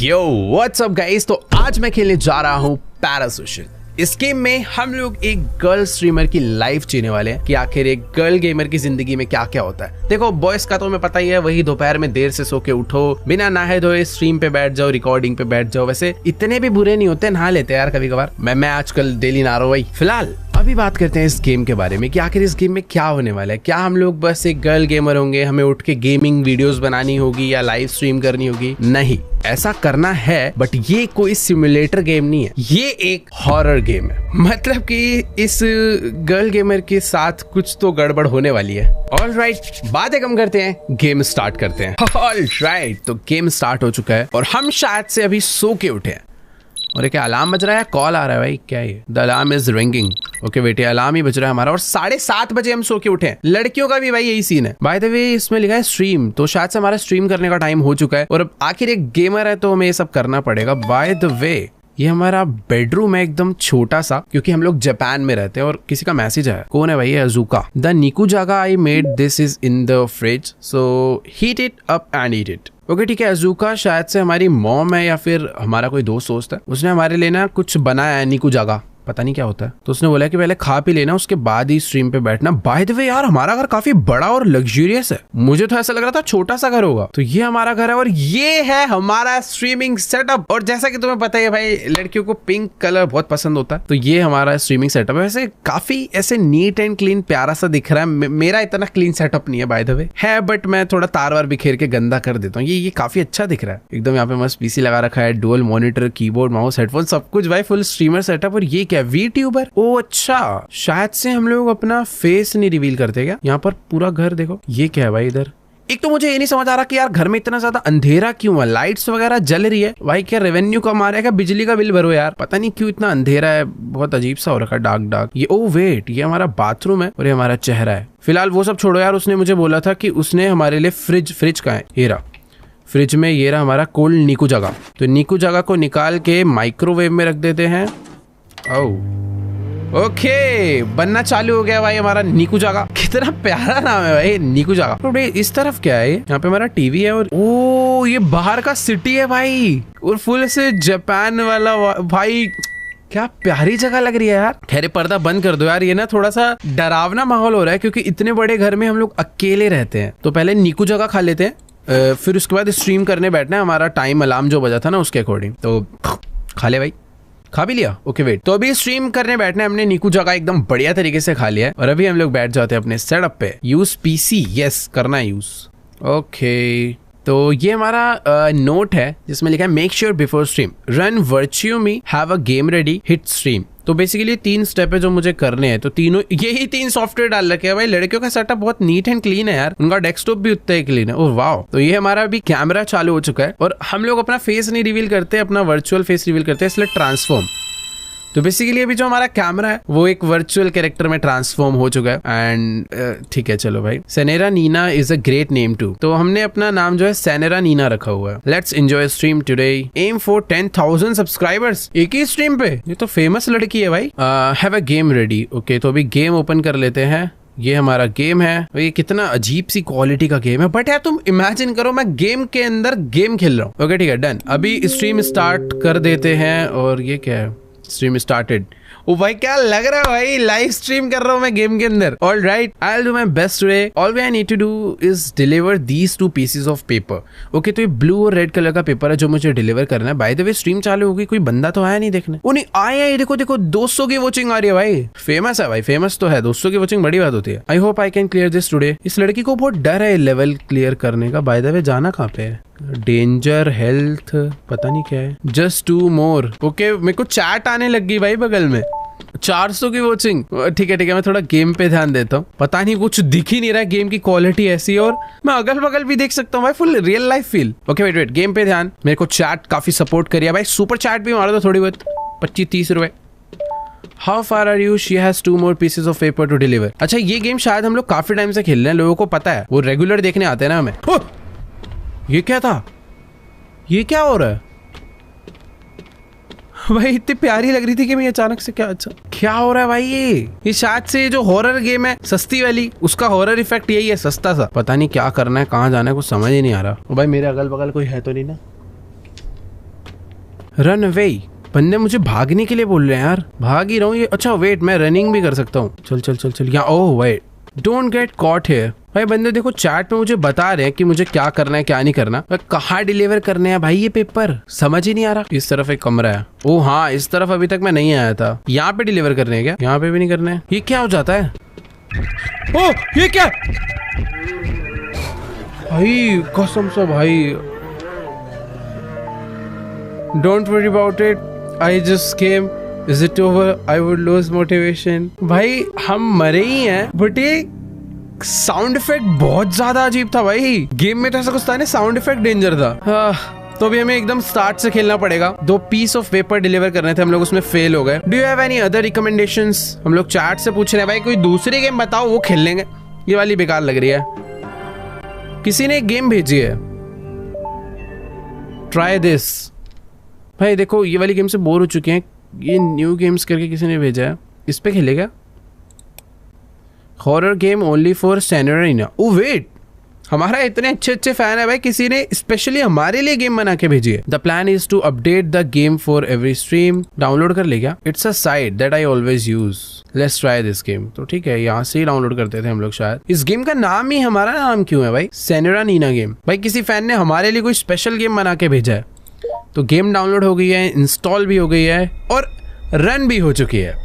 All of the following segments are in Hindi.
यो व्हाट्स अप गाइस, तो आज मैं खेलने जा रहा हूँ पैरासोशल। इस गेम में हम लोग एक गर्ल स्ट्रीमर की लाइफ जीने वाले हैं कि आखिर एक गर्ल गेमर की जिंदगी में क्या क्या होता है। देखो बॉयज का तो मैं पता ही है, वही दोपहर में देर से सो के उठो, बिना नहाए धोए स्ट्रीम पे बैठ जाओ, रिकॉर्डिंग पे बैठ जाओ। वैसे इतने भी बुरे नहीं होते, नहा लेते हैं यार कभी कभार। मैं आजकल डेली नहा रहा हूँ भाई। फिलहाल अभी बात करते हैं इस गेम के बारे में कि आखिर इस गेम में क्या होने वाला है। क्या हम लोग बस एक गर्ल गेमर होंगे, हमें उठ के गेमिंग वीडियोस बनानी होगी या लाइव स्ट्रीम करनी होगी? नहीं, ऐसा करना है, बट ये कोई सिमुलेटर गेम नहीं है, ये एक हॉरर गेम है। मतलब कि इस गर्ल गेमर के साथ कुछ तो गड़बड़ होने वाली है। ऑलराइट, बातें कम करते हैं, गेम स्टार्ट करते हैं। ऑलराइट, तो गेम स्टार्ट हो चुका है और हम शायद से अभी सो के उठे हैं। और क्या अलार्म बज रहा है? कॉल आ रहा है भाई, क्या है? The alarm is ringing. Okay बेटे, अलार्म ही बज रहा है हमारा और 7:30 बजे हम सो के उठे हैं। लड़कियों का भी भाई यही सीन है। बाय द वे इसमें लिखा है स्ट्रीम, तो शायद से हमारा स्ट्रीम करने का टाइम हो चुका है और अब आखिर एक गेमर है तो हमें ये सब करना पड़ेगा। बाय द वे ये हमारा बेडरूम है, एकदम छोटा सा, क्योंकि हम लोग जापान में रहते हैं। और किसी का मैसेज आया, कौन है भाई? ये अजुका। द निकुजागा I made this is in the fridge, so heat it up and eat it. Okay ठीक है, अजुका शायद से हमारी मॉम है या फिर हमारा कोई दोस्त है। उसने हमारे लिए ना कुछ बनाया है, निकुजागा, पता नहीं क्या होता है। तो उसने बोला कि पहले खा पी लेना, उसके बाद ही स्ट्रीम पे बैठना। बाय द वे यार, हमारा घर काफी बड़ा और लग्जरियस है। मुझे तो ऐसा लग रहा था छोटा सा घर होगा। तो ये हमारा घर है और ये है हमारा स्ट्रीमिंग सेटअप। और जैसा कि तुम्हें पता है भाई, लड़कियों को पिंक कलर बहुत पसंद होता है, तो ये हमारा स्ट्रीमिंग सेटअप है। वैसे काफी ऐसे नीट एंड क्लीन प्यारा सा दिख रहा है। मेरा इतना क्लीन सेटअप नहीं है बाय द वे, है, बट मैं थोड़ा तार वार बिखेर के गंदा कर देता हूँ। ये काफी अच्छा दिख रहा है एकदम। यहाँ पे मस्त पीसी लगा रखा है, dual monitor, keyboard, mouse, headphone, सब कुछ भाई, फुल स्ट्रीमर सेटअप। और ये क्या, वी ट्यूबर? ओ अच्छा, शायद से हम लोग अपना फेस नहीं रिवील करते क्या? यहाँ पर पूरा घर देखो। ये क्या है भाई इधर? एक तो मुझे ये नहीं समझ आ रहा कि यार घर में इतना ज्यादा अंधेरा क्यों है? लाइट्स वगैरह जल रही है भाई, क्या रेवेन्यू कम आ रहा है क्या? बिजली का बिल भरो यार, पता नहीं क्यों इतना अंधेरा है, बहुत अजीब सा हो रखा है, डार्क। ये ओ वेट, ये हमारा बाथरूम है और ये हमारा चेहरा है। फिलहाल वो सब छोड़ो यार, उसने मुझे बोला था कि उसने हमारे लिए फ्रिज का है, ये रहा फ्रिज में, ये रहा हमारा कोल्ड निकुजागा। तो निकुजागा को निकाल के माइक्रोवेव में रख देते हैं। ओके, बनना चालू हो गया भाई हमारा निकुजागा। कितना प्यारा नाम है भाई, निकुजागा। तो इस तरफ क्या है? यहाँ पे हमारा टीवी है और ओ ये बाहर का सिटी है भाई, और फुल से जापान वाला भाई। क्या प्यारी जगह लग रही है यार। खैर पर्दा बंद कर दो यार, ये ना थोड़ा सा डरावना माहौल हो रहा है, क्योंकि इतने बड़े घर में हम लोग अकेले रहते हैं। तो पहले निकुजागा खा लेते हैं, फिर उसके बाद स्ट्रीम करने बैठना है। हमारा टाइम अलार्म जो बजा था ना उसके अकॉर्डिंग। तो खा ले भाई, खा भी लिया? ओके वेट, तो अभी स्ट्रीम करने बैठना है। हमने निकुजागा एकदम बढ़िया तरीके से खा लिया है और अभी हम लोग बैठ जाते हैं अपने सेटअप पे। यूज पीसी, यस करना है यूज। ओके, तो ये हमारा नोट है जिसमें लिखा है make sure before stream run virtue me have a game ready hit stream. तो बेसिकली 3 स्टेप है जो मुझे करने हैं, तो तीनों यही 3 सॉफ्टवेयर डाल रखे हैं भाई। लड़कियों का सेटअप बहुत नीट एंड क्लीन है यार, उनका डेस्कटॉप भी उतना ही क्लीन है। ओह वाह, तो ये हमारा अभी कैमरा चालू हो चुका है और हम लोग अपना फेस नहीं रिवील करते, अपना वर्चुअल फेस रिवील करते हैं, इसलिए ट्रांसफॉर्म। तो बेसिकली अभी जो हमारा कैमरा है वो एक वर्चुअल कैरेक्टर में ट्रांसफॉर्म हो चुका है। एंड ठीक है, चलो भाई, Senorina is a great name too. तो हमने अपना नाम जो है सेनेरा नीना रखा हुआ है। Let's enjoy stream today, aim for 10,000 subscribers. एक ही स्ट्रीम पे, ये तो फेमस लड़की है भाई। Have a game ready. Okay, तो अभी गेम ओपन कर लेते हैं। ये हमारा गेम है। ये कितना अजीब सी क्वालिटी का गेम है, बट यार तुम इमेजिन करो मैं गेम के अंदर गेम खेल रहा हूँ। ओके ठीक है, डन। अभी स्ट्रीम स्टार्ट कर देते हैं और ये क्या है? Stream started. ओ भाई क्या लग रहा है भाई, लाइव स्ट्रीम कर रहा हूँ मैं गेम के अंदर। All right, I will do my best today. All I need to do is deliver these 2 pieces of paper. Okay, तो ये ब्लू और रेड कलर का पेपर है जो मुझे डिलीवर करना है। बाय द वे स्ट्रीम चालू होगी, कोई बंदा तो आया नहीं देखने? वो नहीं आया है, देखो 200 की वॉचिंग आ रही है भाई। फेमस है भाई, फेमस तो है, 200 की वॉचिंग बड़ी बात होती है। I hope I can clear this today. इस लड़की को बहुत डर है लेवल क्लियर करने का। बाय द वे जाना कहाँ पे है? डेंजर, हेल्थ, पता नहीं क्या है। जस्ट 2 मोर। ओके, मेरे को चैट आने लग गई भाई बगल में। 400 की वॉचिंग। ठीक है, मैं थोड़ा गेम पे ध्यान देता हूँ। पता नहीं कुछ दिख ही नहीं रहा है, गेम की क्वालिटी ऐसी है और मैं अगल बगल भी देख सकता हूँ भाई, full real life feel. Okay wait, game पे ध्यान। मेरे को चैट काफी सपोर्ट करिए भाई, सुपर चैट भी मारो तो थोड़ी बहुत, 25-30 रुपए। How far are you? She has 2 more pieces of paper to deliver. अच्छा, ये गेम शायद हम लोग काफी टाइम से खेल रहे हैं, लोगों को पता है, वो रेगुलर देखने आते हैं ना हमें। ये क्या था? ये क्या हो रहा है भाई? इतनी प्यारी लग रही थी कि मैं अचानक से क्या हो रहा है भाई? ये शायद से जो हॉरर गेम है सस्ती वाली, उसका हॉरर इफेक्ट यही है, सस्ता सा। पता नहीं क्या करना है, कहाँ जाना है, कुछ समझ ही नहीं आ रहा। भाई मेरे अगल बगल कोई है तो नहीं ना? Run away. बंदे मुझे भागने के लिए बोल रहे हैं यार, भाग ही रहा हूँ ये। अच्छा वेट, मैं रनिंग भी कर सकता हूँ। चल चल चल चल यहाँ। Oh wait, don't get caught here. भाई बंदे देखो चैट पे मुझे बता रहे हैं कि मुझे क्या करना है क्या नहीं करना। कहाँ डिलीवर करने हैं भाई ये पेपर, समझ ही नहीं आ रहा। इस तरफ एक कमरा है। ओ हाँ, इस तरफ अभी तक मैं नहीं आया था। यहाँ पे डिलीवर करने हैं क्या? यहाँ पे भी नहीं करने हैं। ये क्या हो जाता है? ओ ये क्या भाई, कसम से भाई। Don't worry about it, I just came, is it over, I would lose motivation. भाई हम मरे ही हैं, बट ये साउंड इफेक्ट बहुत ज्यादा अजीब था भाई। गेम में तो ऐसा कुछ था नहीं, साउंड इफेक्ट डेंजर था। तो अभी हमें एकदम स्टार्ट से खेलना पड़ेगा। 2 पीस ऑफ पेपर डिलीवर करने थे, हम लोग उसमें फेल हो गए। Do you have any other recommendations? हम लोग चैट से पूछ रहे हैं भाई कोई दूसरी गेम बताओ, वो खेल लेंगे। ये वाली बेकार लग रही है। किसी ने एक गेम भेजी है, ट्राई दिस। भाई देखो ये वाली गेम से बोर हो चुके हैं, ये न्यू गेम्स करके किसी ने भेजा है, इस पे खेलेगा। Horror game only for Senorina. Oh wait, हमारा इतने अच्छे अच्छे फैन है भाई, किसी ने स्पेशली हमारे लिए गेम बना के भेजी है। The plan is to update the game for every stream. Download कर ले क्या? It's a site that I always use, let's try this game. तो ठीक है, यहाँ से ही डाउनलोड करते थे हम लोग शायद। इस गेम का नाम ही हमारा नाम क्यों है भाई, सेनोरिना गेम? भाई किसी फैन ने हमारे लिए कोई स्पेशल गेम बना के भेजा है। तो गेम डाउनलोड हो गई है, इंस्टॉल भी हो गई है और रन भी हो चुकी है।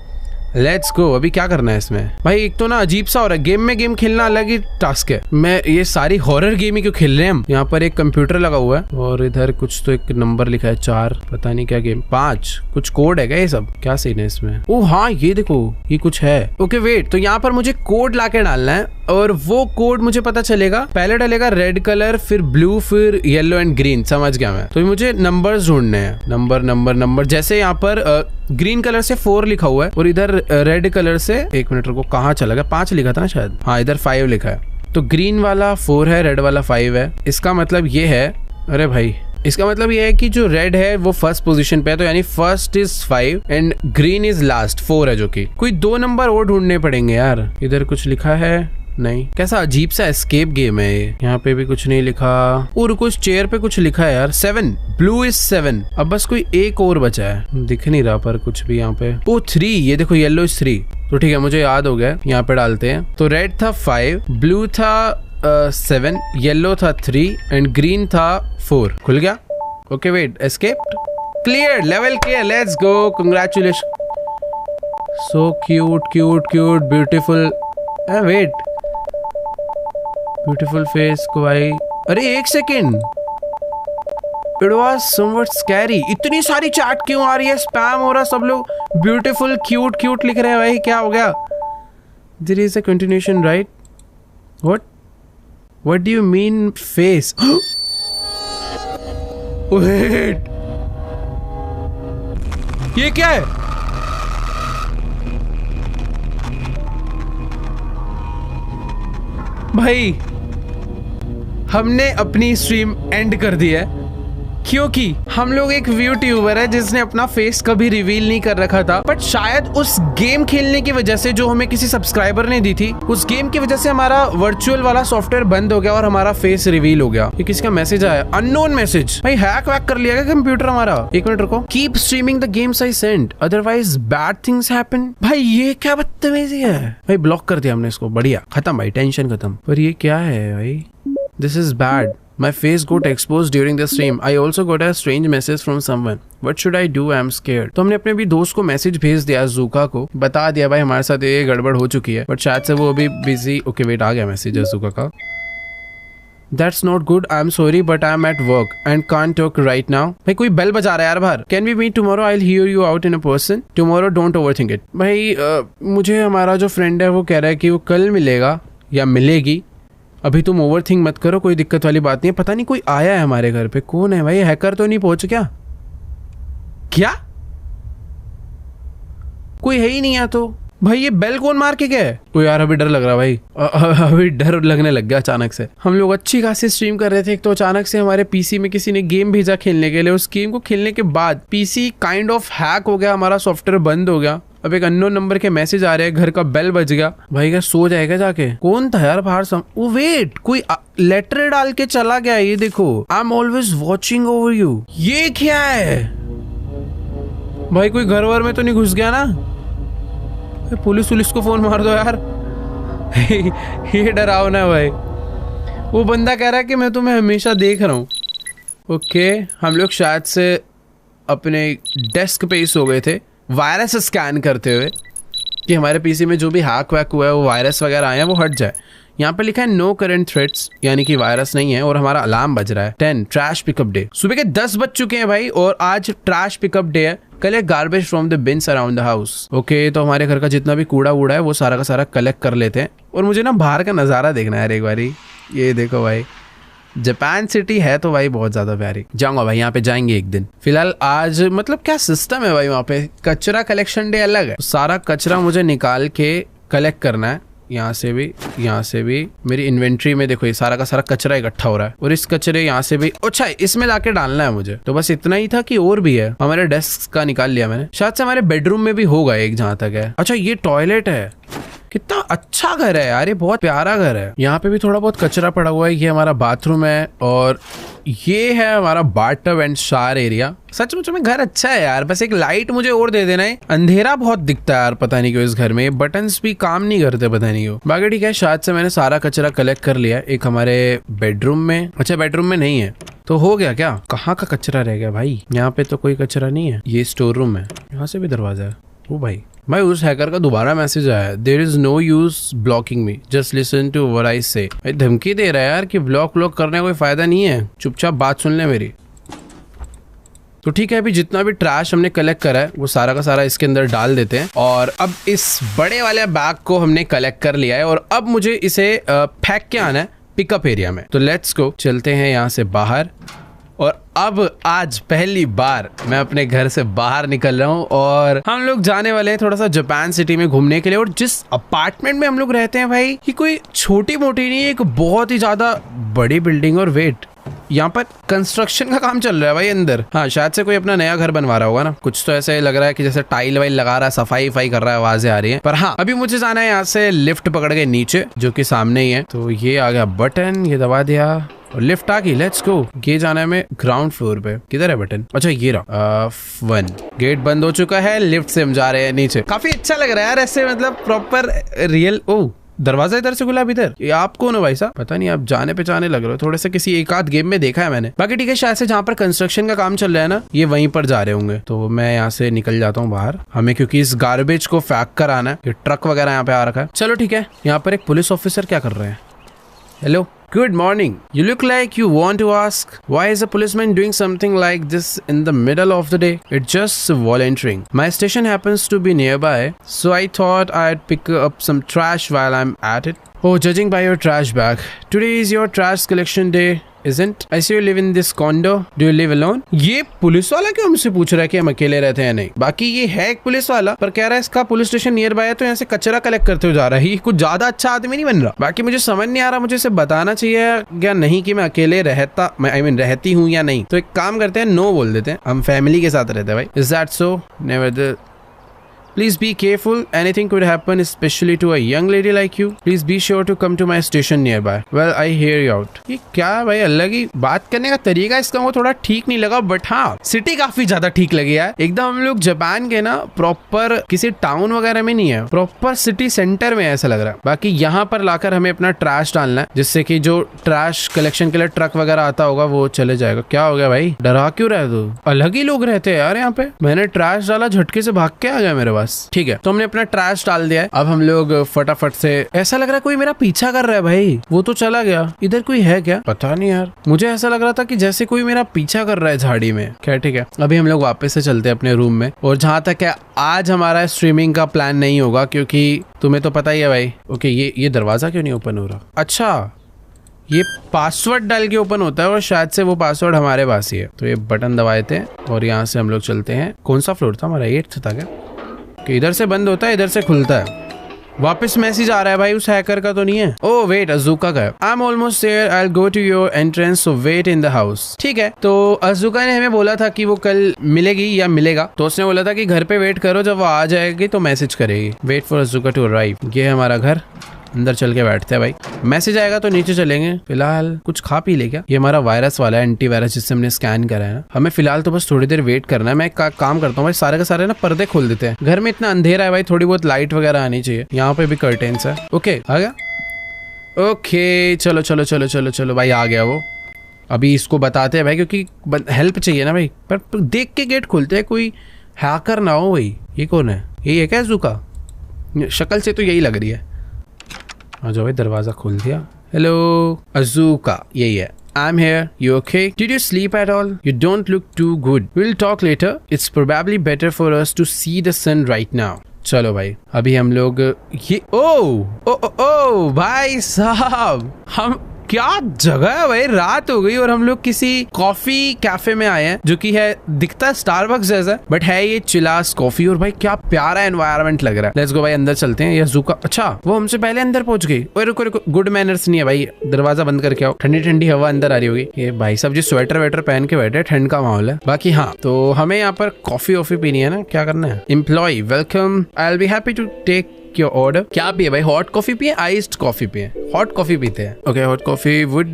Let's go. अभी क्या करना है इसमें भाई? एक तो ना अजीब सा हो रहा है, गेम में गेम खेलना अलग ही टास्क है। मैं ये सारी हॉरर गेम ही क्यों खेल रहे हैं हम? यहाँ पर एक कंप्यूटर लगा हुआ है और इधर कुछ तो एक नंबर लिखा है 4, पता नहीं क्या गेम, 5 कुछ कोड है क्या? ये सब क्या सीन है इसमें? ओ हाँ ये देखो, ये कुछ है। ओके वेट, तो यहाँ पर मुझे कोड ला के डालना है और वो कोड मुझे पता चलेगा। पहले डलेगा रेड कलर, फिर ब्लू, फिर येलो एंड ग्रीन। समझ गया मैं। तो मुझे नंबर्स ढूंढने हैं, नंबर नंबर नंबर। जैसे यहाँ पर ग्रीन कलर से 4 लिखा हुआ है और इधर रेड कलर से, एक मिनट रुको, कहाँ चला गया? 5 लिखा था ना शायद। हाँ इधर 5 लिखा है। तो ग्रीन वाला 4 है, रेड वाला 5 है। इसका मतलब ये है, अरे भाई इसका मतलब ये है कि जो रेड है वो फर्स्ट पोजीशन पे है, तो यानी first is 5 and green is last 4 है, जो कि कोई 2 नंबर और ढूंढने पड़ेंगे यार। इधर कुछ लिखा है नहीं, कैसा अजीब सा एस्केप गेम है ये। यहाँ पे भी कुछ नहीं लिखा और कुछ चेयर पे कुछ लिखा है यार। 7, ब्लू इज 7। अब बस कोई एक और बचा है, दिख नहीं रहा पर कुछ भी यहाँ पे। ओ 3, ये देखो येलो इज 3। तो ठीक है, मुझे याद हो गया, यहाँ पे डालते हैं। तो रेड था 5, ब्लू था 7, येलो था 3 एंड ग्रीन था 4। खुल गया। Okay wait, escape clear, level clear, let's go, congratulation. So cute cute cute beautiful. Wait, beautiful face को भाई। अरे एक second, it was somewhat scary. इतनी सारी चैट क्यों आ रही है? स्पैम हो रहा, सब लोग ब्यूटीफुल क्यूट क्यूट लिख रहे हैं भाई, क्या हो गया? There is a continuation right? What do you mean face? Wait, ये क्या है? भाई हमने अपनी स्ट्रीम एंड कर दी है क्योंकि हम लोग एक यूट्यूबर है जिसने अपना फेस कभी रिवील नहीं कर रखा था, बट शायद उस गेम खेलने की वजह से जो हमें किसी सब्सक्राइबर ने दी थी, उस गेम की वजह से हमारा वर्चुअल वाला सॉफ्टवेयर बंद हो गया और हमारा फेस रिवील हो गया। ये किसका मैसेज आया? Unknown message. भाई हैक वैक कर लिया क्या कंप्यूटर हमारा? एक मिनट रुको। Keep streaming the games I send, otherwise bad things happen. भाई ये क्या बदतमीजी है भाई? ब्लॉक कर दिया हमने इसको, बढ़िया, खत्म भाई, टेंशन खत्म। पर ये क्या है भाई? This is bad. My face got exposed during the stream. I also got a strange message from someone. What should I do? I'm scared. तो हमने अपने भी दोस्त को मैसेज भेज दिया, ज़ूका को, बता दिया भाई हमारे साथ ये गड़बड़ हो चुकी है, बट शायद से वो अभी बिजी। ओके वेट, आ गया मैसेज ज़ूका का। That's not good. I'm sorry, but I'm at work and can't talk right now. भाई कोई बेल बजा रहा है यार बाहर। Can we meet tomorrow? I'll hear you out in a person. Tomorrow, don't overthink it. भाई मुझे हमारा जो फ्रेंड है वो कह रहा है कि वो कल मिलेगा या मिलेगी। अभी तुम ओवरथिंक मत करो, कोई दिक्कत वाली बात नहीं है। पता नहीं कोई आया है हमारे घर पे, कौन है भाई? हैकर तो नहीं पहुंच क्या? क्या कोई है ही नहीं? है तो भाई ये बेल कौन मार के गया है? तो यार अभी डर लग रहा भाई, अभी डर लगने लग गया अचानक से। हम लोग अच्छी खासी स्ट्रीम कर रहे थे, एक तो अचानक से हमारे पीसी में किसी ने गेम भेजा खेलने के लिए। उस गेम को खेलने के बाद पीसी काइंड ऑफ हैक हो गया, हमारा सॉफ्टवेयर बंद हो गया। अब एक अननोन नंबर के मैसेज आ रहे हैं, घर का बेल बज गया। भाई क्या सो जाएगा जाके? कौन था यार बाहर? ओ वेट, कोई लेटर डाल के चला गया। ये देखो, I am always watching over you. ये क्या है? भाई कोई घर वर में तो नहीं घुस गया ना? पुलिस को फोन मार दो यार। ये डरावना है भाई। वो बंदा कह रहा है कि मैं तुम्हें हमेशा देख रहा हूँ। ओके, हम लोग शायद से अपने डेस्क पे ही सो गए थे वायरस स्कैन करते हुए कि हमारे पीसी में जो भी हैक वैक हुआ है, वो वायरस वगैरह आए हैं, वो हट जाए। यहाँ पे लिखा है नो करंट थ्रेट्स, यानी कि वायरस नहीं है। और हमारा अलार्म बज रहा है 10 ट्रैश पिकअप डे। सुबह के 10 बज चुके हैं भाई, और आज ट्रैश पिकअप डे है। Collect garbage from the beans around the house. Okay, तो हमारे घर का जितना भी कूड़ा वूड़ा है वो सारा का सारा कलेक्ट कर लेते हैं। और मुझे ना बाहर का नज़ारा देखना है यार एक बारी। ये देखो भाई, जापान सिटी है तो भाई बहुत ज्यादा प्यारी। जाऊंगा भाई, यहाँ पे जाएंगे एक दिन। फिलहाल आज मतलब क्या सिस्टम है भाई, वहाँ पे कचरा कलेक्शन डे अलग है। सारा कचरा मुझे निकाल के कलेक्ट करना है, यहाँ से भी, यहाँ से भी। मेरी इन्वेंट्री में देखो ये सारा का सारा कचरा इकट्ठा हो रहा है, और इस कचरे यहाँ से भी, अच्छा इसमें लाके डालना है मुझे। तो बस इतना ही था कि और भी है। हमारे डेस्क का निकाल लिया मैंने, शायद से हमारे बेडरूम में भी होगा एक, जहाँ तक है। अच्छा ये टॉयलेट है। कितना अच्छा घर है यार, ये बहुत प्यारा घर है। यहाँ पे भी थोड़ा बहुत कचरा पड़ा हुआ है। ये हमारा बाथरूम है, और ये है हमारा बाथटब एंड शावर एरिया। सचमुच में घर अच्छा है यार, बस एक लाइट मुझे और दे देना है। अंधेरा बहुत दिखता है यार, पता नहीं क्यों इस घर में। बटन्स भी काम नहीं करते, पता नहीं क्यों। बाकी ठीक है, शायद से मैंने सारा कचरा कलेक्ट कर लिया। एक हमारे बेडरूम में, अच्छा बेडरूम में नहीं है तो हो गया क्या? कहाँ का कचरा रह गया भाई? यहाँ पे तो कोई कचरा नहीं है। ये स्टोर रूम है, यहाँ से भी दरवाजा है। ओ भाई उस हैकर का दोबारा मैसेज आया, there is no use blocking me, just listen to what I say. धमकी दे रहा है यार कि ब्लॉक करने का कोई फायदा नहीं है, चुपचाप बात सुन ले मेरी। तो ठीक है, अभी जितना भी ट्रैश हमने कलेक्ट करा है वो सारा का सारा इसके अंदर डाल देते हैं। और अब इस बड़े वाले बैग को हमने कलेक्ट कर लिया है, और अब मुझे इसे फेंक के आना है पिकअप एरिया में। तो लेट्स गो, चलते हैं यहाँ से बाहर। और अब आज पहली बार मैं अपने घर से बाहर निकल रहा हूँ, और हम लोग जाने वाले हैं थोड़ा सा जापान सिटी में घूमने के लिए। और जिस अपार्टमेंट में हम लोग रहते हैं भाई, ये कोई छोटी मोटी नहीं है, एक बहुत ही ज्यादा बड़ी बिल्डिंग। और वेट, यहाँ पर कंस्ट्रक्शन का काम चल रहा है भाई अंदर। हाँ, शायद से कोई अपना नया घर बनवा रहा होगा ना, कुछ तो ऐसे लग रहा है कि जैसे टाइल वाइल लगा रहा है, सफाई कर रहा है, आवाजें आ रही है। पर हाँ, अभी मुझे जाना है यहाँ से लिफ्ट पकड़ के नीचे, जो कि सामने ही है। तो ये आ गया बटन, ये दबा दिया और लिफ्ट आ गई। Let's go. ये जाना है मैं ग्राउंड फ्लोर पे। किधर है बटन? अच्छा ये रहा 1। गेट बंद हो चुका है, लिफ्ट से हम जा रहे हैं नीचे। काफी अच्छा लग रहा है यार ऐसे, मतलब प्रॉपर रियल। ओ, दरवाजा इधर से खुला, इधर। ये आप कौन हो भाई साहब? पता नहीं, आप जाने पहचाने लग रहे हो थोड़े से, किसी एक आध गेम में देखा है मैंने। बाकी ठीक है, शायद से जहाँ पर कंस्ट्रक्शन का काम चल रहा है ना, ये वहीं पर जा रहे होंगे। तो मैं यहाँ से निकल जाता हूँ बाहर, हमें क्योंकि इस गार्बेज को फेंक कर आना है। ये ट्रक वगैरह यहाँ पे आ रखा है। चलो ठीक है, यहाँ पर एक पुलिस ऑफिसर क्या कर रहे हैं? Hello, good morning. You look like you want to ask, why is a policeman doing something like this in the middle of the day? It's just volunteering. My station happens to be nearby, so I thought I'd pick up some trash while I'm at it. Oh, judging by your trash bag, today is your trash collection day, isn't? I see you live in this condo. Do you live alone? ये पुलिस वाला क्यों हमसे पूछ रहा है कि हम अकेले रहते हैं नहीं? बाकी ये है एक पुलिस वाला, पर कह रहा है इसका पुलिस स्टेशन नियर बाय है, तो यहाँ से कचरा कलेक्ट करते हुए जा रहा है। ये कुछ ज्यादा अच्छा आदमी नहीं बन रहा। बाकी मुझे समझ नहीं आ रहा, मुझे इसे बताना चाहिए या नहीं कि मैं अकेले रहता, रहती हूँ या नहीं। तो एक काम करते हैं, नो बोल देते हैं, हम फैमिली के साथ रहते हैं भाई। Is that so? Never. Please be careful. Anything could happen, especially to a young lady like you. Please be sure to come to my station nearby. Well, I hear you out. ये क्या भाई, अलग ही बात करने का तरीका इसका वो थोड़ा ठीक नहीं लगा, बट हाँ सिटी काफी ज्यादा ठीक लगी यार। एकदम हम लोग जापान के ना प्रॉपर किसी टाउन वगैरह में नहीं है, प्रॉपर सिटी सेंटर में ऐसा लग रहा है। बाकी यहाँ पर लाकर हमें अपना ट्रैश डालना है, जिससे कि जो ट्रैश कलेक्शन के लिए ट्रक वगैरह आता होगा वो चले जाएगा। क्या हो गया भाई, डरा क्यों रहे तू? अलग ही लोग रहते हैं यार यहाँ पे। मैंने ट्रैश डाला, झटके से भाग के आ गया मेरे पास। ठीक है, तो हमने अपना ट्रैश डाल दिया है। अब हम लोग फटाफट से, ऐसा लग रहा है कोई मेरा पीछा कर रहा है भाई। वो तो चला गया, इधर कोई है क्या? पता नहीं यार, मुझे ऐसा लग रहा था कि जैसे कोई मेरा पीछा कर रहा है झाड़ी में। क्या ठीक है, अभी हम लोग वापस से चलते हैं अपने रूम में। और जहां तक है, आज हमारा स्ट्रीमिंग का प्लान नहीं होगा, क्योंकि तुम्हें तो पता ही है भाई। ओके, ये दरवाजा क्यों नहीं ओपन हो रहा? अच्छा, ये पासवर्ड डाल के ओपन होता है, और शायद से वो पासवर्ड हमारे पास ही है। तो ये बटन दबाए थे और यहाँ से हम लोग चलते हैं। कौन सा फ्लोर था हमारा? 8th था क्या? कि इधर से बंद होता है, इधर से खुलता है। वापस मैसेज आ रहा है भाई, उस हैकर का तो नहीं है। ओह वेट, अज़ूका का है। I am almost there, I will go to your entrance, so wait in the house. ठीक है, तो अज़ूका ने हमें बोला था कि वो कल मिलेगी या मिलेगा, तो उसने बोला था कि घर पे वेट करो, जब वो आ जाएगी तो मैसेज करेगी। Wait for Azuka to arrive. ये है हमारा घर। अंदर चल के बैठते हैं भाई। मैसेज आएगा तो नीचे चलेंगे, फिलहाल कुछ खा पी ले क्या। ये हमारा वायरस वाला है, एंटीवायरस जिससे हमने स्कैन करा है ना। हमें फिलहाल तो बस थोड़ी देर वेट करना है। मैं एक काम करता हूँ भाई, सारे के सारे ना पर्दे खोल देते हैं। घर में इतना अंधेरा है भाई, थोड़ी बहुत लाइट वगैरह आनी चाहिए। यहाँ पे भी कर्टेन्स है। ओके आ गया, ओके चलो चलो चलो चलो चलो भाई, आ गया वो। अभी इसको बताते हैं भाई, क्योंकि हेल्प चाहिए ना भाई। पर देख के गेट खोलते हैं, कोई हैकर ना हो भाई। ये कौन है, ये है क्या अज़ूका? शक्ल से तो यही लग रही है। आ जाओ भाई, दरवाजा खोल दिया। हेलो अज़ूका, यही है। I'm here. You okay? Did you sleep at all? You don't look too good. We'll talk later. It's probably better for us to see the sun right now. चलो भाई, अभी हम लोग ये ओ भाई साहब, हम क्या जगह है भाई। रात हो गई और हम लोग किसी कॉफी कैफे में आए हैं, जो कि है दिखता स्टारबक्स जैसा, बट है ये चिलास कॉफी। और भाई क्या प्यारा एनवायरनमेंट लग रहा है। लेट्स गो भाई, अंदर चलते हैं। ये अज़ूका, अच्छा वो हमसे पहले अंदर पहुंच गई। ओए रुको रुको, गुड मैनर्स नहीं है भाई, दरवाजा बंद करके आओ। ठंडी ठंडी हवा अंदर आ रही होगी। ये भाई साहब जी स्वेटर वेटर पहन के बैठे, ठंड का माहौल है। बाकी हाँ, तो हमें यहाँ पर कॉफी वॉफी पीनी है ना, क्या करना है। Employee welcome, I will be happy to take your order. क्या पिए भाई, हॉट कॉफी पिए, आइस्ड कॉफी पिए? हॉट कॉफी पीते हैं। Okay hot coffee, would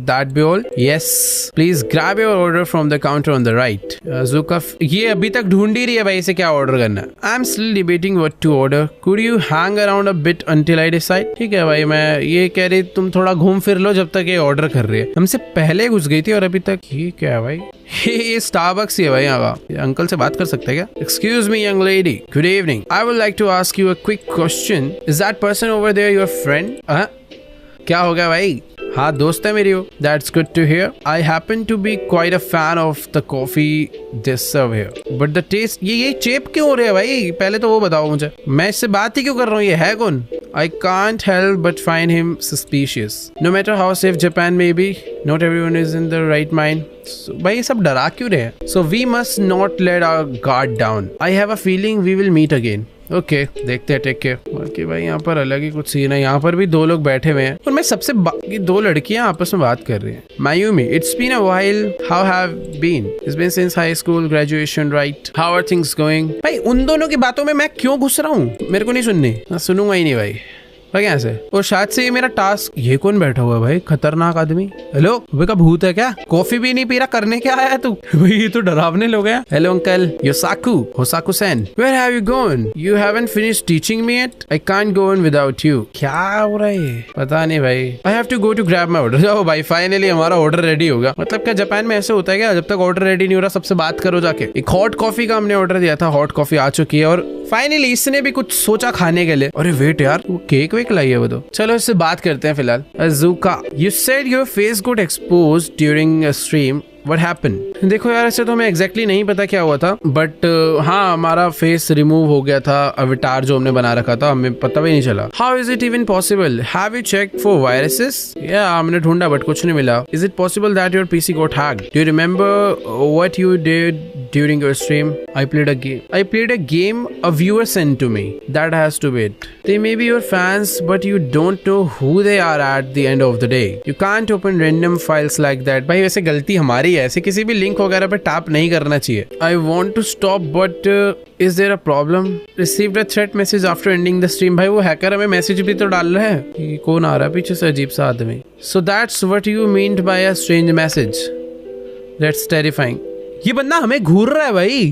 that be all? Yes please grab your order from the counter on the right. Azuka ये अभी तक ढूंढ ही रही है भाई, इसे क्या ऑर्डर करना है। I am still debating what to order, could you hang around a bit until I decide. ठीक है भाई, मैं ये कह रही तुम थोड़ा घूम फिर लो जब तक ये ऑर्डर कर रही है। हमसे पहले घुस गई थी और अभी तक। ये क्या है भाई, ये स्टारबक्स ही है भाई यहाँ का। अंकल से बात कर सकते हैं क्या? Excuse me young lady, good evening, I would like to ask you a quick question. Is that person over there your friend? क्या हो गया भाई? हाँ दोस्त है मेरी वो। That's good to hear. I happen to be quite a fan of the coffee they serve here. But the taste, ये चेप क्यों हो रहे हैं भाई? पहले तो वो बताओ मुझे। मैं इससे बात ही क्यों कर रहा हूँ? ये है कौन? I can't help but find him suspicious. No matter how safe Japan may be, not everyone is in the right mind. So, भाई ये सब डरा क्यों रहे हैं? So we must not let our guard down. I have a feeling we will meet again. Okay देखते हैं, टेक केयर। बाकी भाई यहाँ पर अलग ही कुछ सीन है। यहाँ पर भी दो लोग बैठे हुए हैं और मैं सबसे दो लड़कियां आपस में बात कर रही हैं। Mayumi, it's been a while, how have been? It's been since high school graduation right, how are things going? भाई उन दोनों की बातों में मैं क्यों घुस रहा हूँ? मेरे को नहीं सुननी, मैं सुनूंगा ही नहीं भाई। क्या से? और शायद से ये मेरा टास्क। ये कौन बैठा हुआ है भाई, खतरनाक आदमी? हेलो भाई, का भूत है क्या? कॉफी भी नहीं पी रहा, करने क्या आया है तू? भाई ये तो डरावने लोग हैं। हेलो अंकल, योसाकु, होसाकु-san, where have you gone? You haven't finished teaching me yet? I can't go on without you. क्या हो रहा है? पता नहीं भाई। I have to go to grab my order. जाओ भाई, फाइनली हमारा ऑर्डर रेडी होगा। मतलब क्या जापान में ऐसे होता है क्या, जब तक ऑर्डर रेडी नहीं हो रहा सबसे बात करो जाके? एक हॉट कॉफी का हमने ऑर्डर दिया था, हॉट कॉफी आ चुकी है और फाइनली इसने भी कुछ सोचा खाने के लिए। अरे वेट यार, वो केक वेक लाई है वो तो। चलो इससे बात करते हैं फिलहाल। अज़ूका, you said your face got exposed during a stream. What happened? देखो यार, ऐसे तो हमें एग्जैक्टली नहीं पता क्या हुआ था, बट हाँ हमारा फेस रिमूव हो गया था। अवतार जो हमने बना रखा था, हमें पता भी नहीं चला। How is it even possible? Have you checked for viruses? Yeah, हमने ढूंढा बट कुछ नहीं मिला। Is it possible that your PC got hacked? Do you remember what you did during your stream? I played a game. I played a game a viewer sent to me. That has to be it. They may be your fans, but you don't know who they are at the end of the day. You can't open random files like that. भाई वैसे गलती हमारी, ऐसे किसी भी लिंक वगैरह पे टैप नहीं करना चाहिए। I want to stop, but is there a problem? Received a threat message after ending the stream. भाई वो हैकर हमें मैसेज भी तो डाल रहा है। ये कौन आ रहा है पीछे से, अजीब सा आदमी? So that's what you meant by a strange message. That's terrifying. ये बंदा हमें घूर रहा है भाई।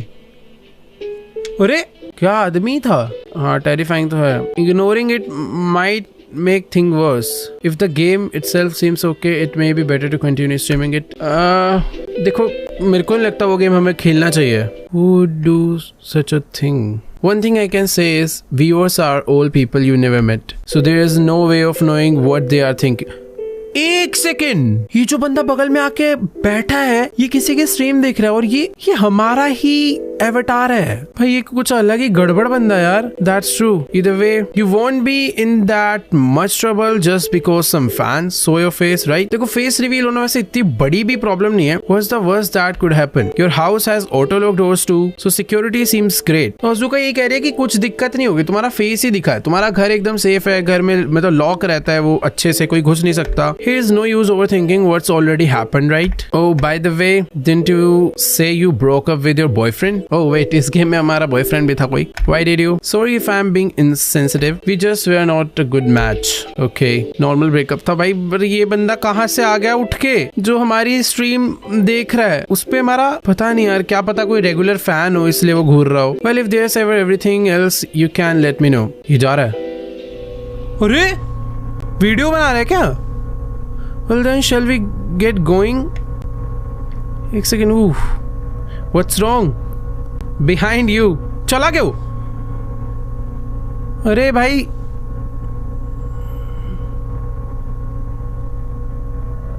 अरे क्या आदमी था? हाँ टेरिफाइंग तो है। Ignoring it might make things worse. If the game itself seems okay, it may be better to continue streaming it. देखो मेरे को नहीं लगता वो गेम हमें खेलना चाहिए। Who would do such a thing? One thing I can say is viewers are all people you never met. So there is no way of knowing what they are thinking. एक सेकेंड, ये जो बंदा बगल में आके बैठा है, ये किसी की स्ट्रीम देख रहा है और ये हमारा ही एवतार है। भाई ये कुछ अलग ही गड़बड़ बंदा यार। That's true. Either way, you won't be in that much trouble just because some fans saw your face, right? देखो फेस रिवील होने से इतनी बड़ी भी प्रॉब्लम नहीं है। What's the worst that could happen? Your house has auto-lock doors too, so security seems great. तो अज़ूका ये कह रही है कि कुछ दिक्कत नहीं होगी, तुम्हारा फेस ही दिखा है, तुम्हारा घर एकदम सेफ है, घर में मतलब लॉक रहता है, वो अच्छे से कोई घुस नहीं सकता। Here is no use overthinking what's already happened, right? Oh, by the way, didn't you say you broke up with your boyfriend? Oh wait, इस गेम में हमारा बॉयफ्रेंड भी था कोई. Why did you? Sorry if I am being insensitive, we just were not a good match. Okay, normal breakup था भाई. पर ये बंदा कहाँ से आ गया उठ के, जो हमारी स्ट्रीम देख रहा है? उस पे हमारा पता नहीं यार, क्या पता कोई रेगुलर फैन हो इसलिए वो घूर रहा हो. Well if there is ever everything else you can let me know. ये जा रहा है. अरे वीडियो बना रहा है क्या? Well then shall we get going? एक second. What's wrong? Behind you. चला क्यों? अरे भाई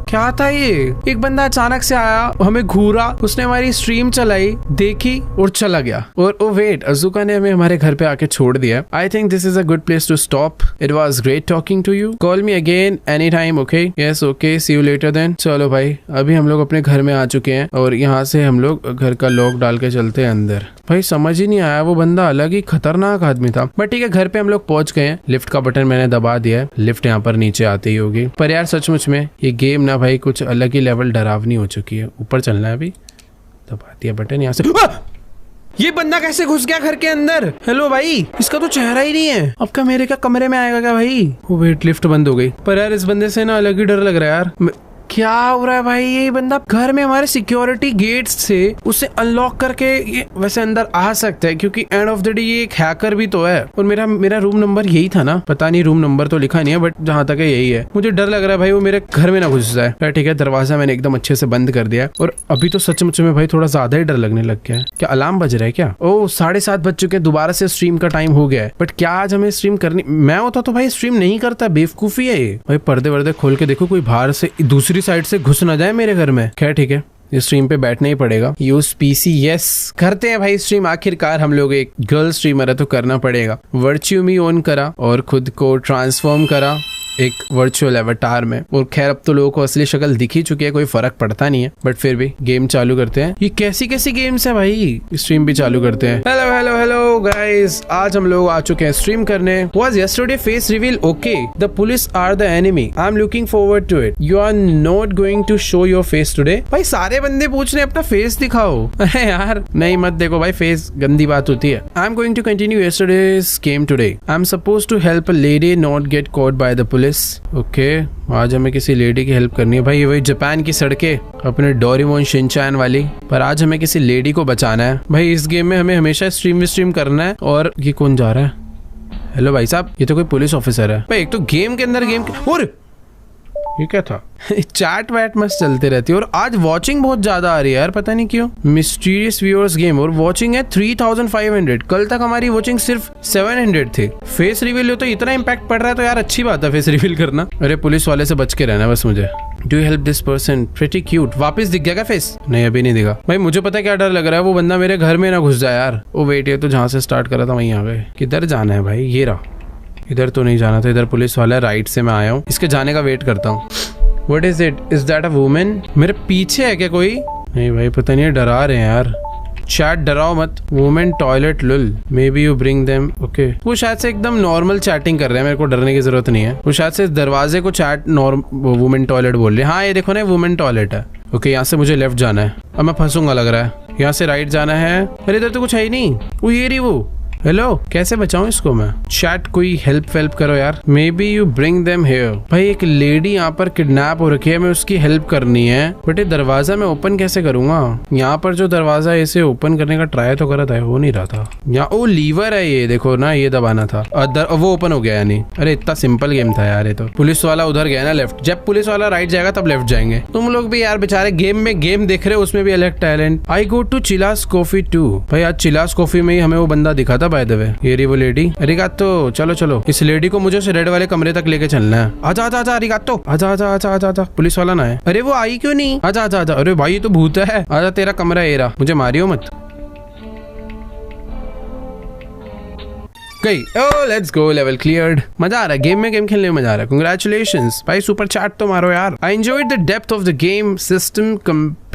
क्या था ये? एक बंदा अचानक से आया, हमें घूरा, उसने हमारी स्ट्रीम चलाई, देखी और चला गया. और ओ वेट, अज़ूका ने हमें हमारे घर पे आके छोड़ दिया. I think this is a good place to stop. It was great talking to you. Call me again any time. Okay? Yes okay, see you later then. चलो भाई, अभी हम लोग अपने घर में आ चुके हैं और यहाँ से हम लोग घर का लॉक डाल के चलते हैं अंदर. भाई समझ ही नहीं आया, वो बंदा अलग ही खतरनाक आदमी था. बट ठीक है, घर पे हम लोग पहुंच गए हैं. लिफ्ट का बटन मैंने दबा दिया है. लिफ्ट यहाँ पर नीचे आती ही होगी. पर यार सचमुच में ये गेम ना भाई कुछ अलग ही लेवल डरावनी हो चुकी है. ऊपर चलना है अभी. दबा दिया बटन यहाँ से. ये बंदा कैसे घुस गया घर के अंदर? हेलो भाई, इसका तो चेहरा ही नहीं है. अब क्या मेरे क्या कमरे में आएगा क्या भाई? वो वेट, लिफ्ट बंद हो गई. पर यार इस बंदे से ना अलग ही डर लग रहा है यार. क्या हो रहा है भाई? ये बंदा घर में हमारे सिक्योरिटी गेट्स से उसे अनलॉक करके ये वैसे अंदर आ सकता है, क्योंकि एंड ऑफ द डे ये एक हैकर भी तो है. और मेरा रूम नंबर यही था ना? पता नहीं, रूम नंबर तो लिखा नहीं है, बट जहां तक है यही है. मुझे डर लग रहा है भाई वो मेरे घर में ना घुस जाए. ठीक है, दरवाजा मैंने एकदम अच्छे से बंद कर दिया. और अभी तो सचमुच में भाई थोड़ा ज्यादा ही डर लगने लग गया है. क्या अलार्म बज रहा है क्या? ओह 7:30 बज चुके हैं. दोबारा से स्ट्रीम का टाइम हो गया है. बट क्या आज हमें स्ट्रीम करनी? मैं होता तो भाई स्ट्रीम नहीं करता. बेवकूफी है ये भाई. पर्दे वर्दे खोल के देखो, कोई बाहर से दूसरी साइड से घुस ना जाए मेरे घर में. खैर ठीक है, इस स्ट्रीम पे बैठना ही पड़ेगा. Use PC. यस, करते हैं भाई स्ट्रीम. आखिरकार हम लोग एक गर्ल स्ट्रीमर है तो करना पड़ेगा. वर्च्यू मी ऑन करा और खुद को ट्रांसफॉर्म करा एक वर्चुअल एवटार में. और खैर अब तो लोगों को असली शक्ल दिख ही चुकी है, कोई फर्क पड़ता नहीं है. बट फिर भी गेम चालू करते हैं. ये कैसी कैसी गेम्स है भाई? स्ट्रीम भी चालू करते हैं. हेलो हेलो हेलो गाइस, आज हम लोग आ चुके हैं स्ट्रीम करने. Was yesterday face reveal okay? The police are the enemy. I am looking forward to it. You are not going to show your face today. भाई सारे बंदे पूछ रहे हैं अपना फेस दिखाओ. अरे यार नहीं, मत देखो भाई, फेस गंदी बात होती है. I am going to continue yesterday's game today. I am supposed to help a lady not get caught by the police. Okay, आज हमें किसी लेडी की हेल्प करनी है भाई. ये वही जापान की सड़कें अपने डोरेमोन शिनचैन वाली. पर आज हमें किसी लेडी को बचाना है भाई. इस गेम में हमें हमेशा स्ट्रीम करना है. और ये कौन जा रहा है? हेलो भाई साहब, ये तो कोई पुलिस ऑफिसर है भाई. एक तो गेम के अंदर और ये क्या था? चैट वैट मस्त चलते रहती है. और आज वॉचिंग बहुत ज्यादा आ रही है यार, पता नहीं क्यों. मिस्टीरियस व्यूअर्स गेम और वॉचिंग है 3500. कल तक हमारी वॉचिंग सिर्फ 700 थी. फेस रिवील हो तो इतना इम्पैक्ट पड़ रहा है तो यार अच्छी बात है फेस रिवील करना. अरे पुलिस वाले से बच के रहना बस मुझे. Do you help this person? Pretty cute. वापस दिख गया क्या फेस? नहीं अभी नहीं दिखा भाई. मुझे पता है क्या डर लग रहा है, वो बंदा मेरे घर में ना घुस जाए यार. ओ वेट, ये तो जहाँ से स्टार्ट करा था वहीं आ गए. किधर जाना है भाई? ये रहा. इधर तो नहीं जाना था, इधर पुलिस वाला है. राइट से मैं आया हूँ, इसके जाने का वेट करता हूँ. What is it? Is that a woman? मेरे पीछे है क्या कोई? नहीं भाई पता नहीं, डरा रहे हैं यार. चैट डराओ मत. Women toilet lol. Maybe you bring them. Okay, वो शायद से एकदम नॉर्मल चैटिंग कर रहे हैं, मेरे को डरने की जरूरत नहीं है. वो शायद से दरवाजे को चैट वुमेन टॉयलेट बोल रहे हैं. हाँ ये देखो ना, वुमेन टॉयलेट है. ओके, यहाँ से मुझे लेफ्ट जाना है. अब मैं फंसूंगा लग रहा है. यहाँ से राइट जाना है. अरे इधर तो कुछ है ही नहीं. वो ये रही वो. हेलो, कैसे बचाऊं इसको मैं? चैट कोई हेल्प करो यार. May be you bring them here. भाई एक लेडी यहाँ पर किडनैप हो रखी है, मैं उसकी हेल्प करनी है. बट ये दरवाजा मैं ओपन कैसे करूंगा? यहाँ पर जो दरवाजा है इसे ओपन करने का ट्राई तो करा था, हो नहीं रहा था. यहाँ ओ लीवर है, ये देखो ना, ये दबाना था. वो ओपन हो गया यानी. अरे इतना सिंपल गेम था यार ये तो. पुलिस वाला उधर गया ना लेफ्ट. जब पुलिस वाला राइट जाएगा तब लेफ्ट जाएंगे. तुम लोग भी यार बेचारे गेम में गेम देख रहे हो, उसमें भी अलग talent. I go to Chilas coffee too. भाई आज चिलास कॉफी में ही हमें वो बंदा दिखा था बाय द वे. ये रही वो लेडी. अरिगातो. चलो इस लेडी को मुझे रेड वाले कमरे तक लेके चलना है. आजा अरिगातो. आजा. पुलिस वाला ना है. अरे वो आई क्यों नहीं? आजा. अरे भाई ये तो भूत है. आजा, तेरा कमरा है, रहा. मुझे मारियो मत. गई. ओह लेट्स गो, लेवल क्लियर्ड. मजा आ रहा है गेम में, गेम खेलने में मजा आ रहा है. कांग्रेचुलेशंस भाई, सुपर चैट तो मारो यार. I enjoyed the depth of the game system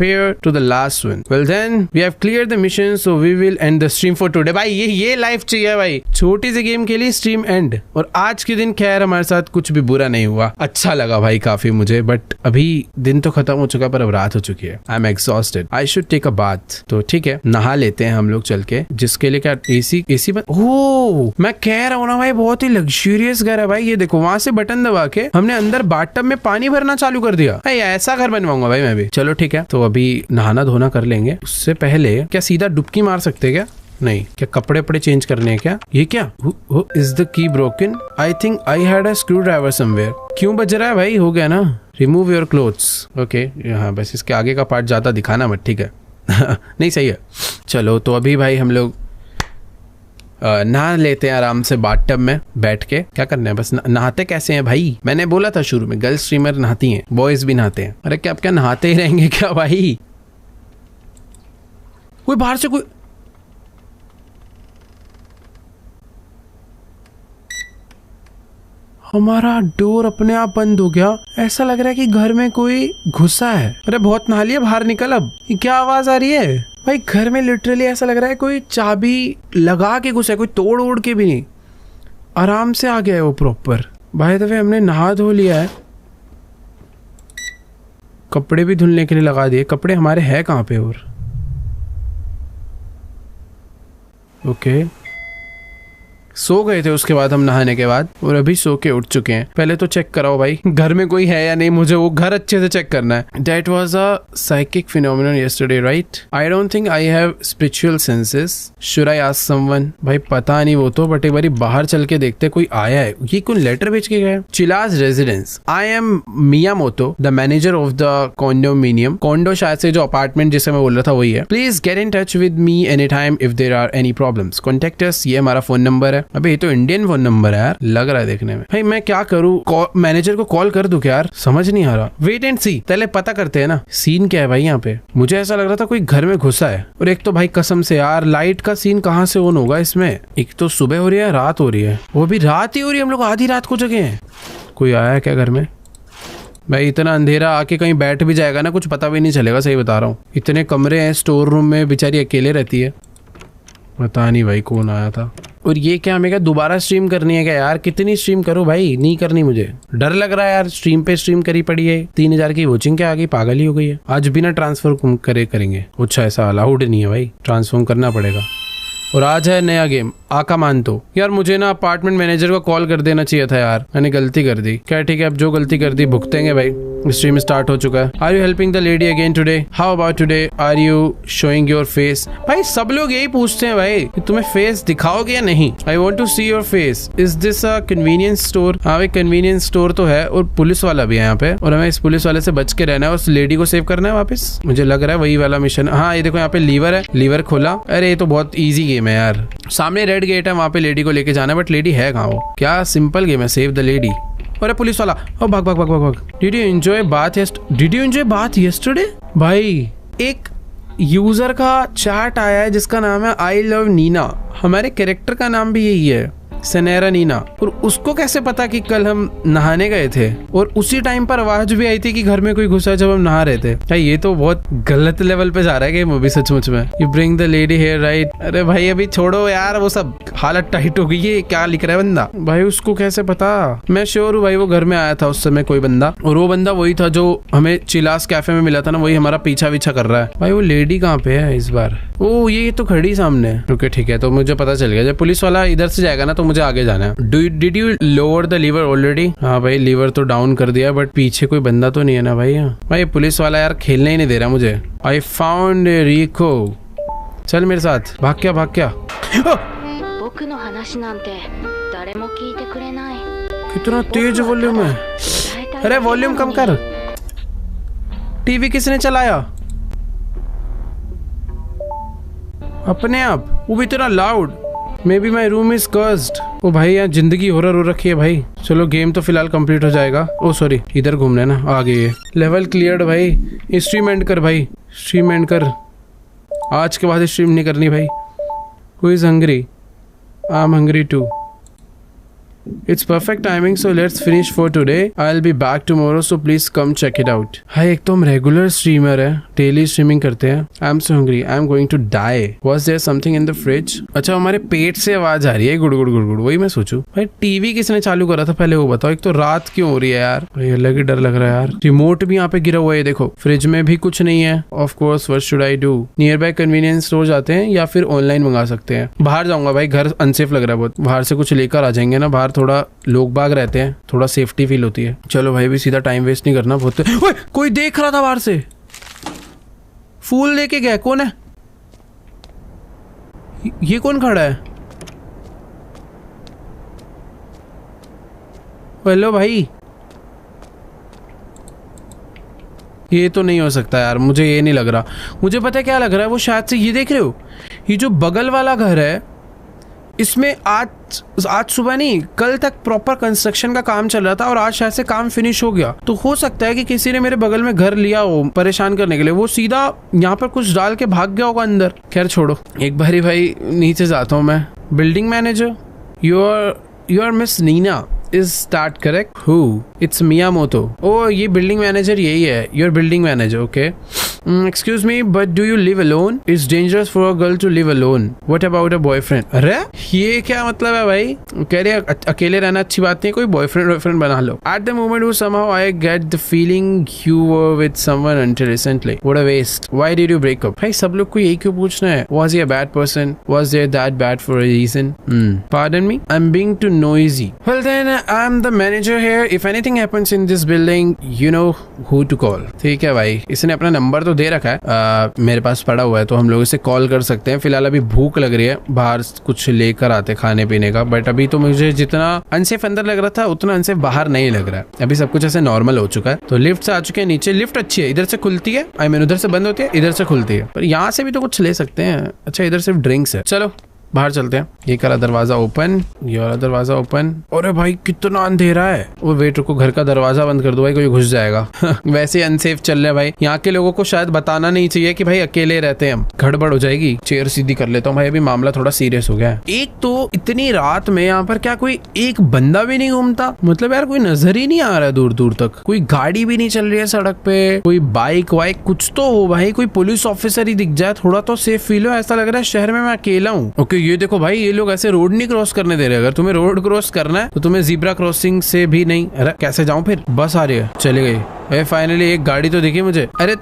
compare to the last one. Well then, we have cleared the mission, so we will end the stream for today. भाई ये लाइफ चाहिए भाई, छोटी सी गेम के लिए स्ट्रीम एंड। और आज के दिन खैर हमारे साथ कुछ भी बुरा नहीं हुआ, अच्छा लगा भाई काफी मुझे। बट अभी दिन तो खत्म हो चुका पर अब रात हो चुकी है। I am exhausted, I should take a bath. तो ठीक है, नहा लेते हैं हम लोग चल के, जिसके लिए क्या एसी बंद। ओह मैं कह रहा हूँ ना भाई, बहुत ही लग्जूरियस घर है भाई। ये देखो, वहां से बटन दबा के हमने अंदर बाथटब में पानी भरना चालू कर दिया। ऐसा घर बनवाऊंगा भाई मैं भी। चलो ठीक है, तो अभी नहाना धोना कर लेंगे। उससे पहले क्या सीधा डुबकी मार सकते क्या? नहीं, क्या कपड़े पड़े चेंज करने हैं क्या? ये क्या? Is the key broken? I think I had a screw driver somewhere. क्यों बज रहा है भाई? हो गया ना। Remove your clothes. ओके, हाँ बस इसके आगे का पार्ट ज्यादा दिखाना मत, ठीक है? नहीं सही है। चलो तो अभी भाई हम लोग नहा लेते हैं आराम से बाथटब में बैठ के। क्या करना है बस, नहाते कैसे हैं भाई? मैंने बोला था शुरू में, गर्ल स्ट्रीमर नहाती हैं, बॉयज भी नहाते हैं। अरे क्या आप क्या नहाते ही रहेंगे क्या भाई? कोई बाहर से कोई हमारा डोर अपने आप बंद हो गया। ऐसा लग रहा है कि घर में कोई घुसा है। अरे बहुत नहा लिया, बाहर निकल। अब ये क्या आवाज आ रही है भाई? घर में लिटरली ऐसा लग रहा है कोई चाबी लगा के घुसा है, कोई तोड़ ओड़ के भी नहीं, आराम से आ गया है वो प्रॉपर। भाई दफे हमने नहा धो लिया है, कपड़े भी धुलने के लिए लगा दिए। कपड़े हमारे हैं कहाँ पे? और ओके, सो गए थे उसके बाद हम नहाने के बाद, और अभी सो के उठ चुके हैं। पहले तो चेक कराओ भाई घर में कोई है या नहीं, मुझे वो घर अच्छे से चेक करना है। That was a psychic phenomenon yesterday, right? I don't think I have spiritual senses. Should I ask someone? भाई पता नहीं वो तो, बट एक बारी बाहर चल के देखते कोई आया है। ये कौन लेटर भेज के गया? चिलाज residence. I am Miyamoto, the manager of the condominium. Condo शायद से जो अपार्टमेंट जिसे मैं बोल रहा था वही है। Please get in touch with me anytime if there are any problems. Contact us. ये हमारा फोन नंबर है। अबे ये तो इंडियन फोन नंबर है यार, लग रहा है देखने में। भाई मैं क्या करूँ, मैनेजर को कॉल कर दूं क्या यार? समझ नहीं आ रहा। वेट एंड सी, पहले पता करते हैं ना सीन क्या है भाई यहाँ पे। मुझे ऐसा लग रहा था कोई घर में घुसा है। और एक तो भाई कसम से यार, लाइट का सीन कहाँ से ऑन होगा इसमें? एक तो सुबह हो रही है, रात हो रही है, वो भी रात ही हो रही है। हम लोग आधी रात को जगे हैं। कोई आया है क्या घर में? भाई इतना अंधेरा, आके कहीं बैठ भी जाएगा ना, कुछ पता भी नहीं चलेगा। सही बता रहा हूँ, इतने कमरे हैं स्टोर रूम में, बेचारी अकेले रहती है। पता नहीं भाई कौन आया था। और ये क्या हमें क्या दोबारा स्ट्रीम करनी है क्या यार? कितनी स्ट्रीम करूं भाई? नहीं करनी, मुझे डर लग रहा है यार। स्ट्रीम पे स्ट्रीम करी पड़ी है, 3000 की वॉचिंग क्या आ गई, पागल ही हो गई है। आज बिना ट्रांसफर करेंगे। अच्छा ऐसा अलाउड नहीं है भाई, ट्रांसफॉर्म करना पड़ेगा। और आज है नया गेम आका मानतो। यार मुझे ना अपार्टमेंट मैनेजर को कॉल कर देना चाहिए था यार, मैंने गलती कर दी। क्या ठीक है, अब जो गलती कर दी भुगतेंगे भाई। स्ट्रीम स्टार्ट हो चुका है। Are you helping the lady again today? How about today? Are you showing your face? भाई सब लोग यही पूछते हैं भाई कि तुम्हें फेस दिखाओगे या नहीं। I want to see your face. Is this a convenience store? हाँ भाई कन्वीनियंस स्टोर तो है, और पुलिस वाला भी है यहाँ पे, और हमें इस पुलिस वाले से बच के रहना है, उस लेडी को सेव करना है वापस। मुझे लग रहा है वही वाला मिशन। हाँ ये देखो यहाँ पे लीवर है, लीवर खोला। अरे ये तो बहुत ईजी गेम है यार। सामने रेड गेट है, वहाँ पे लेडी को लेके जाना है, बट लेडी है कहाँ? वो क्या सिंपल गेम है, सेव द लेडी। अरे पुलिस वाला, ओ भाग भाग भाग भाग भाग। Did you enjoy bath yesterday? भाई एक यूजर का चैट आया है जिसका नाम है आई लव नीना। हमारे कैरेक्टर का नाम भी यही है, सनेरा नीना। और उसको कैसे पता कि कल हम नहाने गए थे, और उसी टाइम पर आवाज भी आई थी कि घर में कोई घुसा जब हम नहा रहे थे। भाई ये तो बहुत गलत लेवल पे जा रहा है कि मूवी सचमुच में। You bring the lady here right? अरे भाई अभी छोड़ो यार, वो सब हालत टाइट हो गई है। क्या लिख रहा है बंदा? भाई उसको कैसे पता? मैं श्योर हूँ भाई वो घर में आया था उस समय कोई बंदा, और वो बंदा वही था जो हमें चिलास कैफे में मिला था ना, वही हमारा पीछा पीछा कर रहा है। भाई वो लेडी कहाँ पे है इस बार? ओ ये तो खड़ी सामने। ओके ठीक है, तो मुझे पता चल गया जब पुलिस वाला इधर से जाएगा ना तो मुझे आगे जाना है। Did you lower the lever already? हाँ भाई लीवर तो डाउन कर दिया, बट पीछे कोई बंदा तो नहीं है ना भाई। भाई पुलिस वाला यार खेलने ही नहीं दे रहा मुझे। आई फाउंड रिको। चल मेरे साथ, भाग क्या भाग क्या। कितना तेज वॉल्यूम है। अरे वॉल्यूम कम कर। टीवी किसने चलाया? अपने आप, वो भी इतना loud. Maybe my room is cursed. ओ भाई यहाँ जिंदगी हॉरर हो रखी है भाई। चलो गेम तो फिलहाल कंप्लीट हो जाएगा। ओ सॉरी इधर घूमना है ना, आ गई है। लेवल क्लियर्ड भाई। स्ट्रीम एंड कर भाई, स्ट्रीम एंड कर। आज के बाद स्ट्रीम नहीं करनी भाई। Who is hungry? I am hungry too. It's perfect timing, so let's finish for today. I'll be back tomorrow, so please come check it out. हाय, एक तो हम रेगुलर स्ट्रीमर है, डेली स्ट्रीमिंग करते हैं. I'm so hungry. I'm going to die. Was there something in the fridge? अच्छा, हमारे पेट से आवाज आ रही है, गुड़ गुड़ गुड़ गुड़. वही मैं सोचूं, भाई टीवी किसने चालू करा था पहले वो बताओ. एक तो रात क्यों हो रही है यार, भाई अलग ही डर लग रहा है यार. रिमोट भी यहाँ पे गिरा हुआ है, देखो. फ्रिज में भी कुछ नहीं है. Of course, what should I do? Near by convenience store जाते हैं या फिर ऑनलाइन मंगा सकते हैं. बाहर जाऊंगा भाई, घर अनसेफ लग रहा है बहुत. बाहर से कुछ लेकर आ जाएंगे ना, बाहर थोड़ा लोग बाग रहते हैं, थोड़ा सेफ्टी फील होती है. चलो भाई, भी सीधा टाइम वेस्ट नहीं करना. बहुत ओए, कोई देख रहा था बाहर से, फूल लेके गया. कौन है ये? कौन खड़ा है? हेलो भाई, ये तो नहीं हो सकता यार, मुझे ये नहीं लग रहा. मुझे पता है क्या लग रहा है, वो शायद से ये देख रहे हो, ये जो बगल वाला घर है, इसमें आज सुबह नहीं, कल तक प्रॉपर कंस्ट्रक्शन का काम चल रहा था और आज शायद से काम फिनिश हो गया. तो हो सकता है कि किसी ने मेरे बगल में घर लिया हो परेशान करने के लिए. वो सीधा यहाँ पर कुछ डाल के भाग गया होगा अंदर. खैर छोड़ो, एक बारी भाई नीचे जाता हूँ मैं. Building manager, you are miss Nina. Is that correct? Who? It's Miyamoto. Oh, ये बिल्डिंग मैनेजर यही है. You're building manager, okay? Excuse me, but do you live alone? It's dangerous for a girl to live alone. What about a boyfriend? अरे ये क्या मतलब है भाई? कह रहे अकेले रहना अच्छी बात नहीं, कोई बॉयफ्रेंड बना लो. At the moment, somehow I get the feeling you were with someone until recently. What a waste. Why did you break up? भाई सब लोग को यही क्यों पूछना है? Was he a bad person? Was there that bad for a reason? Pardon me? I'm being too noisy. Well then, I'm the manager here. If anything happens in this building, you know who to call. ठीक है भाई, इसने अपना नंबर तो दे रखा है, मेरे पास पड़ा हुआ है, तो हम लोग इसे कॉल कर सकते हैं. फिलहाल अभी भूख लग रही है, बाहर कुछ लेकर आते खाने पीने का. बट अभी तो मुझे जितना अनसेफ अंदर लग रहा था उतना अनसेफ बाहर नहीं लग रहा है. अभी सब कुछ ऐसे नॉर्मल हो चुका है. तो लिफ्ट से आ चुके हैं नीचे. लिफ्ट अच्छी है, इधर से खुलती है, आई मीन उधर से बंद होती है, इधर से खुलती है. पर यहाँ से भी तो कुछ ले सकते हैं. अच्छा, इधर सिर्फ ड्रिंक्स है. चलो बाहर चलते हैं. ये करा दरवाजा ओपन, ये वाला दरवाजा ओपन. अरे भाई कितना अंधेरा है. वो वेटर को घर का दरवाजा बंद कर दो भाई, कोई घुस जाएगा. वैसे अनसेफ चल रहे हैं भाई. यहाँ के लोगों को शायद बताना नहीं चाहिए कि भाई अकेले रहते हैं हम, गड़बड़ हो जाएगी. चेयर सीधी कर लेता हूँ भाई, अभी मामला थोड़ा सीरियस हो गया है. एक तो इतनी रात में यहाँ पर क्या कोई एक बंदा भी नहीं घूमता? मतलब यार कोई नजर ही नहीं आ रहा है दूर दूर तक. कोई गाड़ी भी नहीं चल रही है सड़क पे, कोई बाइक वाइक कुछ तो हो भाई. कोई पुलिस ऑफिसर ही दिख जाए, थोड़ा तो सेफ फील हो. ऐसा लग रहा है शहर में मैं अकेला हूँ. ओके, ये देखो भाई, ये लोग ऐसे रोड नहीं क्रॉस करने दे रहे. अगर तुम्हें रोड क्रॉस करना है तो तुम्हें जीब्रा क्रॉसिंग से भी नहीं. अरे कैसे जाऊं फिर? बस आ रही है, चली गई. फाइनली एक गाड़ी तो दिखी मुझे. अरे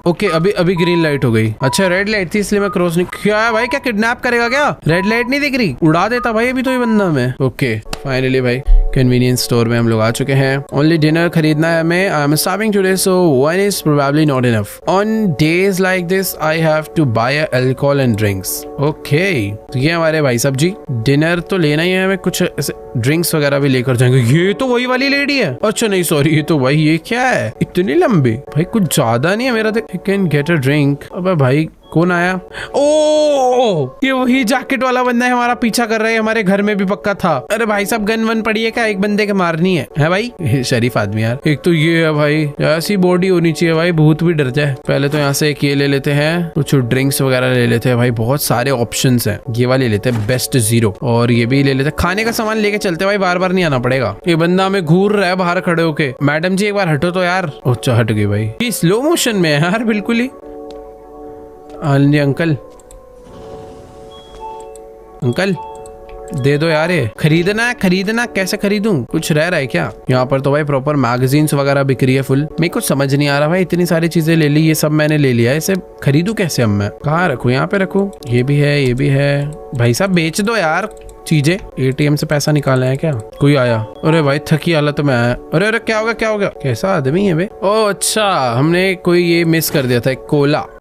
ओके, अभी ग्रीन लाइट हो गई. अच्छा, रेड लाइट थी इसलिए मैं क्रॉस नहीं. क्या है भाई, क्या किडनैप करेगा क्या? रेड लाइट नहीं दिख रही, उड़ा देता भाई अभी तो ये बंदा मैं. ओके फाइनली भाई कन्वीनियंस स्टोर में हम लोग आ चुके हैं. ओनली डिनर खरीदना है हमें. I am starving today, so one is probably not enough. On days like this I have to buy alcohol and drinks. Okay, तो ये हमारे भाई साहब जी, डिनर तो लेना ही है हमें. कुछ ऐसे ड्रिंक्स वगैरह भी लेकर जाएंगे. ये तो वही वाली लेडी है. अच्छा नहीं सॉरी, ये तो वही. ये क्या है इतनी लंबी? भाई कुछ ज्यादा नहीं है मेरा. Can get a drink. अबे भाई कौन आया? ओ, ये वही जैकेट वाला बंदा है, हमारा पीछा कर रहा है. हमारे घर में भी पक्का था. अरे भाई साहब, गन वन पड़ी है क्या? एक बंदे के मारनी है भाई? शरीफ आदमी यार. एक तो ये है भाई, ऐसी बॉडी होनी चाहिए भाई, भूत भी डर जाए. पहले तो यहाँ से एक ये ले लेते हैं, कुछ ड्रिंक्स वगैरह ले लेते हैं भाई. बहुत सारे ऑप्शंस हैं. ये वाले लेते हैं, बेस्ट जीरो. और ये भी ले लेते हैं. खाने का सामान लेके चलते भाई, बार बार नहीं आना पड़ेगा. ये बंदा हमें घूर रहा है बाहर खड़े होके. मैडम जी एक बार हटो तो यार. अच्छा हट गई भाई. ये स्लो मोशन में है यार बिल्कुल ही. अंकल अंकल दे दो यार. ये खरीदना कैसे खरीदूं? कुछ रह रहा है क्या? यहाँ पर तो भाई प्रॉपर मैगजीन्स वगैरह बिक रही है फुल. मेरे को समझ नहीं आ रहा भाई, इतनी सारी चीजें ले ली, ये सब मैंने ले लिया है. इसे खरीदूं कैसे? अब मैं कहाँ रखूं? यहाँ पे रखूं? ये भी है, ये भी है. भाई साहब बेच दो यार चीजें. एटीएम से पैसा निकालना है क्या? कोई आया? अरे भाई थकी हालत में आया. अरे क्या हो गया? कैसा आदमी है बे? ओ अच्छा, हमने कोई ये मिस कर दिया था. एक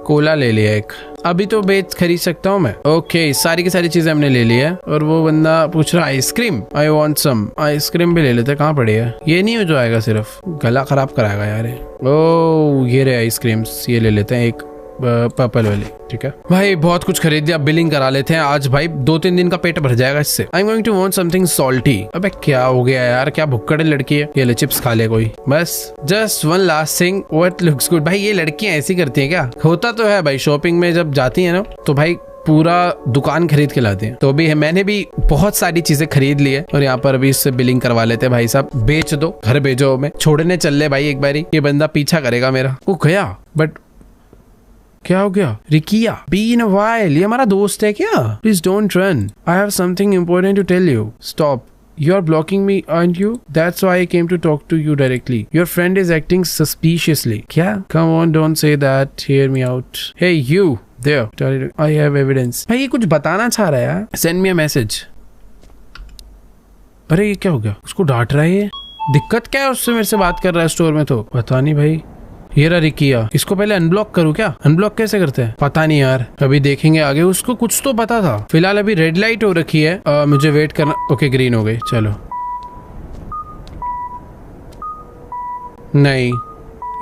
कोला ले लिया एक. अभी तो बेच खरीद सकता हूँ मैं. ओके, सारी की सारी चीजें हमने ले ली है. और वो बंदा पूछ रहा ice cream. I want some ice cream भी ले लेते. कहाँ पड़ी है? ये नहीं हो जाएगा, सिर्फ गला खराब कराएगा यार. ओ ये रहे आइसक्रीम्स, ये ले लेते हैं एक पर्पल वाली. ठीक है भाई, बहुत कुछ खरीद दिया. बिलिंग करा लेते हैं आज भाई, 2-3 दिन का पेट भर जाएगा इससे. I am going to want something salty. अबे क्या हो गया यार, क्या भुक्कड़ लड़की है. ये ले चिप्स खा ले कोई. बस just one last thing, what looks good. भाई ये लड़कियां ऐसी करती हैं क्या? होता तो है भाई, शॉपिंग में जब जाती है ना तो भाई पूरा दुकान खरीद के लाते हैं। तो अभी मैंने भी बहुत सारी चीजें खरीद ली है और यहाँ पर अभी इससे बिलिंग करवा लेते हैं। भाई साहब बेच दो, घर भेजो, हमें छोड़ने चल ले भाई एक बारी, ये बंदा पीछा करेगा मेरा। वो गया, बट क्या हो गया? रिकिया, बीन अ व्हाइल, ये हमारा दोस्त है क्या? Please don't run, I have something important to tell you. Stop, you are blocking me, aren't you? That's why I came to talk to you directly. Your friend is acting suspiciously. क्या? Come on, don't say that. Hear me out. Hey, you there. I have evidence. भाई ये कुछ बताना चाह रहा है यार. Send me a message. अरे ये क्या हो गया? उसको डांट रहा है ये? दिक्कत क्या है? उससे मेरे से बात कर रहा है स्टोर में तो पता नहीं भाई। ये रहा रिकिया, इसको पहले अनब्लॉक करूँ क्या? अनब्लॉक कैसे करते हैं पता नहीं यार, अभी देखेंगे आगे। उसको कुछ तो पता था। फिलहाल अभी रेड लाइट हो रखी है, मुझे वेट करना। ओके ग्रीन हो गई, चलो। नहीं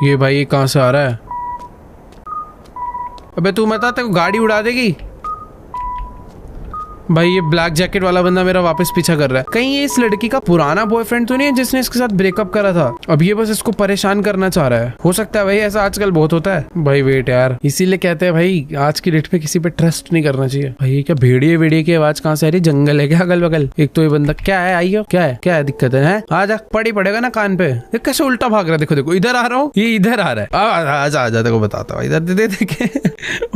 ये भाई ये कहाँ से आ रहा है? अबे तू मत तेरे को गाड़ी उड़ा देगी। भाई ये ब्लैक जैकेट वाला बंदा मेरा वापस पीछा कर रहा है। कहीं ये इस लड़की का पुराना बॉयफ्रेंड तो नहीं है जिसने इसके साथ ब्रेकअप करा था? अब ये बस इसको परेशान करना चाह रहा है। हो सकता है भाई, ऐसा आजकल बहुत होता है। भाई वेट यार, इसीलिए कहते हैं भाई आज की डेट पे किसी पे ट्रस्ट नहीं करना चाहिए। भाई ये क्या भेड़िए वेड़िए की आवाज कहाँ से आ रही? जंगल है क्या अगल बगल? एक तो ये बंदा क्या है, आइयो क्या है दिक्कत है? आजा, पड़ी पड़ेगा ना कान पे। कैसे उल्टा भाग रहा है, देखो देखो, इधर आ रहा हूँ, ये इधर आ रहा है। आजा आजा, देखो बताता हूँ, इधर दे देखे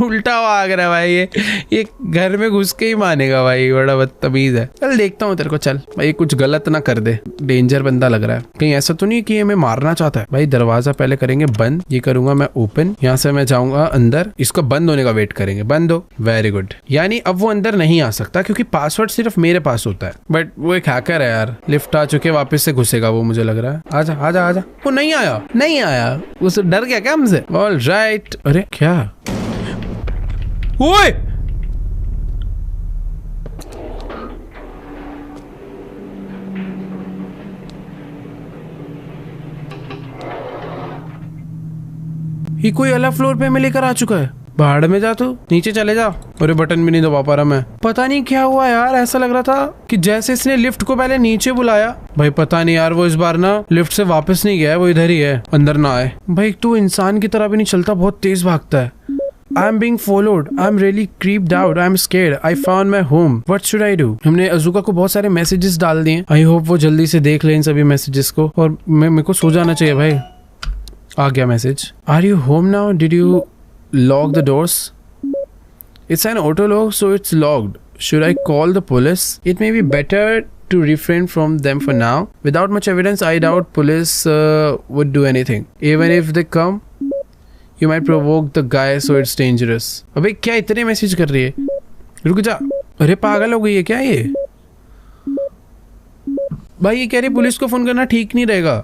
उल्टा भाग रहा है भाई। ये घर में घुस के ही मानेगा भाई, बड़ा बदतमीज है। चल देखता हूँ तेरे को, चल भाई कुछ गलत ना कर दे, डेंजर बंदा लग रहा है। कहीं ऐसा तो नहीं कि ये हमें मारना चाहता है? भाई दरवाजा पहले करेंगे बंद, ये करूंगा मैं ओपन, यहाँ से मैं जाऊंगा अंदर, इसको बंद होने का वेट करेंगे। बंद हो, वेरी गुड। यानी अब वो अंदर नहीं आ सकता क्योंकि पासवर्ड सिर्फ मेरे पास होता है। बट वो एक हैकर है यार, लिफ्ट आ चुके, वापस से घुसेगा वो, मुझे लग रहा है। आजा आजा आजा। वो नहीं आया, उसे डर गया क्या हमसे? All right. अरे क्या? ओए ये कोई अलग फ्लोर पे हमें लेकर आ चुका है। बाहर में जा, तू नीचे चले जा। अरे बटन भी नहीं दबा पा रहा मैं, पता नहीं क्या हुआ यार। ऐसा लग रहा था कि जैसे इसने लिफ्ट को पहले नीचे बुलाया। भाई पता नहीं यार, वो इस बार ना लिफ्ट से वापस नहीं गया है, वो इधर ही है, अंदर ना आए। भाई तू इंसान की तरह भी नहीं चलता, बहुत तेज भागता है। I am being followed. I am really creeped out. I am scared. I found my home. What should I do? हमने अजुका को बहुत सारे मैसेजेस डाल दिए। I hope वो जल्दी से देख ले इन सभी मैसेजेस को, और मेरे को सो जाना चाहिए भाई। आ गया message. Are you home now? Did you lock the doors? It's an auto lock, so it's locked. Should I call the police? It may be better to refrain from them for now. Without much evidence, I doubt police would do anything. Even if they come, you might provoke the guy, so it's dangerous. अबे क्या इतने मैसेज कर रही है? रुक जा। अरे पागल हो गई है क्या ये? भाई ये कह रही पुलिस को फोन करना ठीक नहीं रहेगा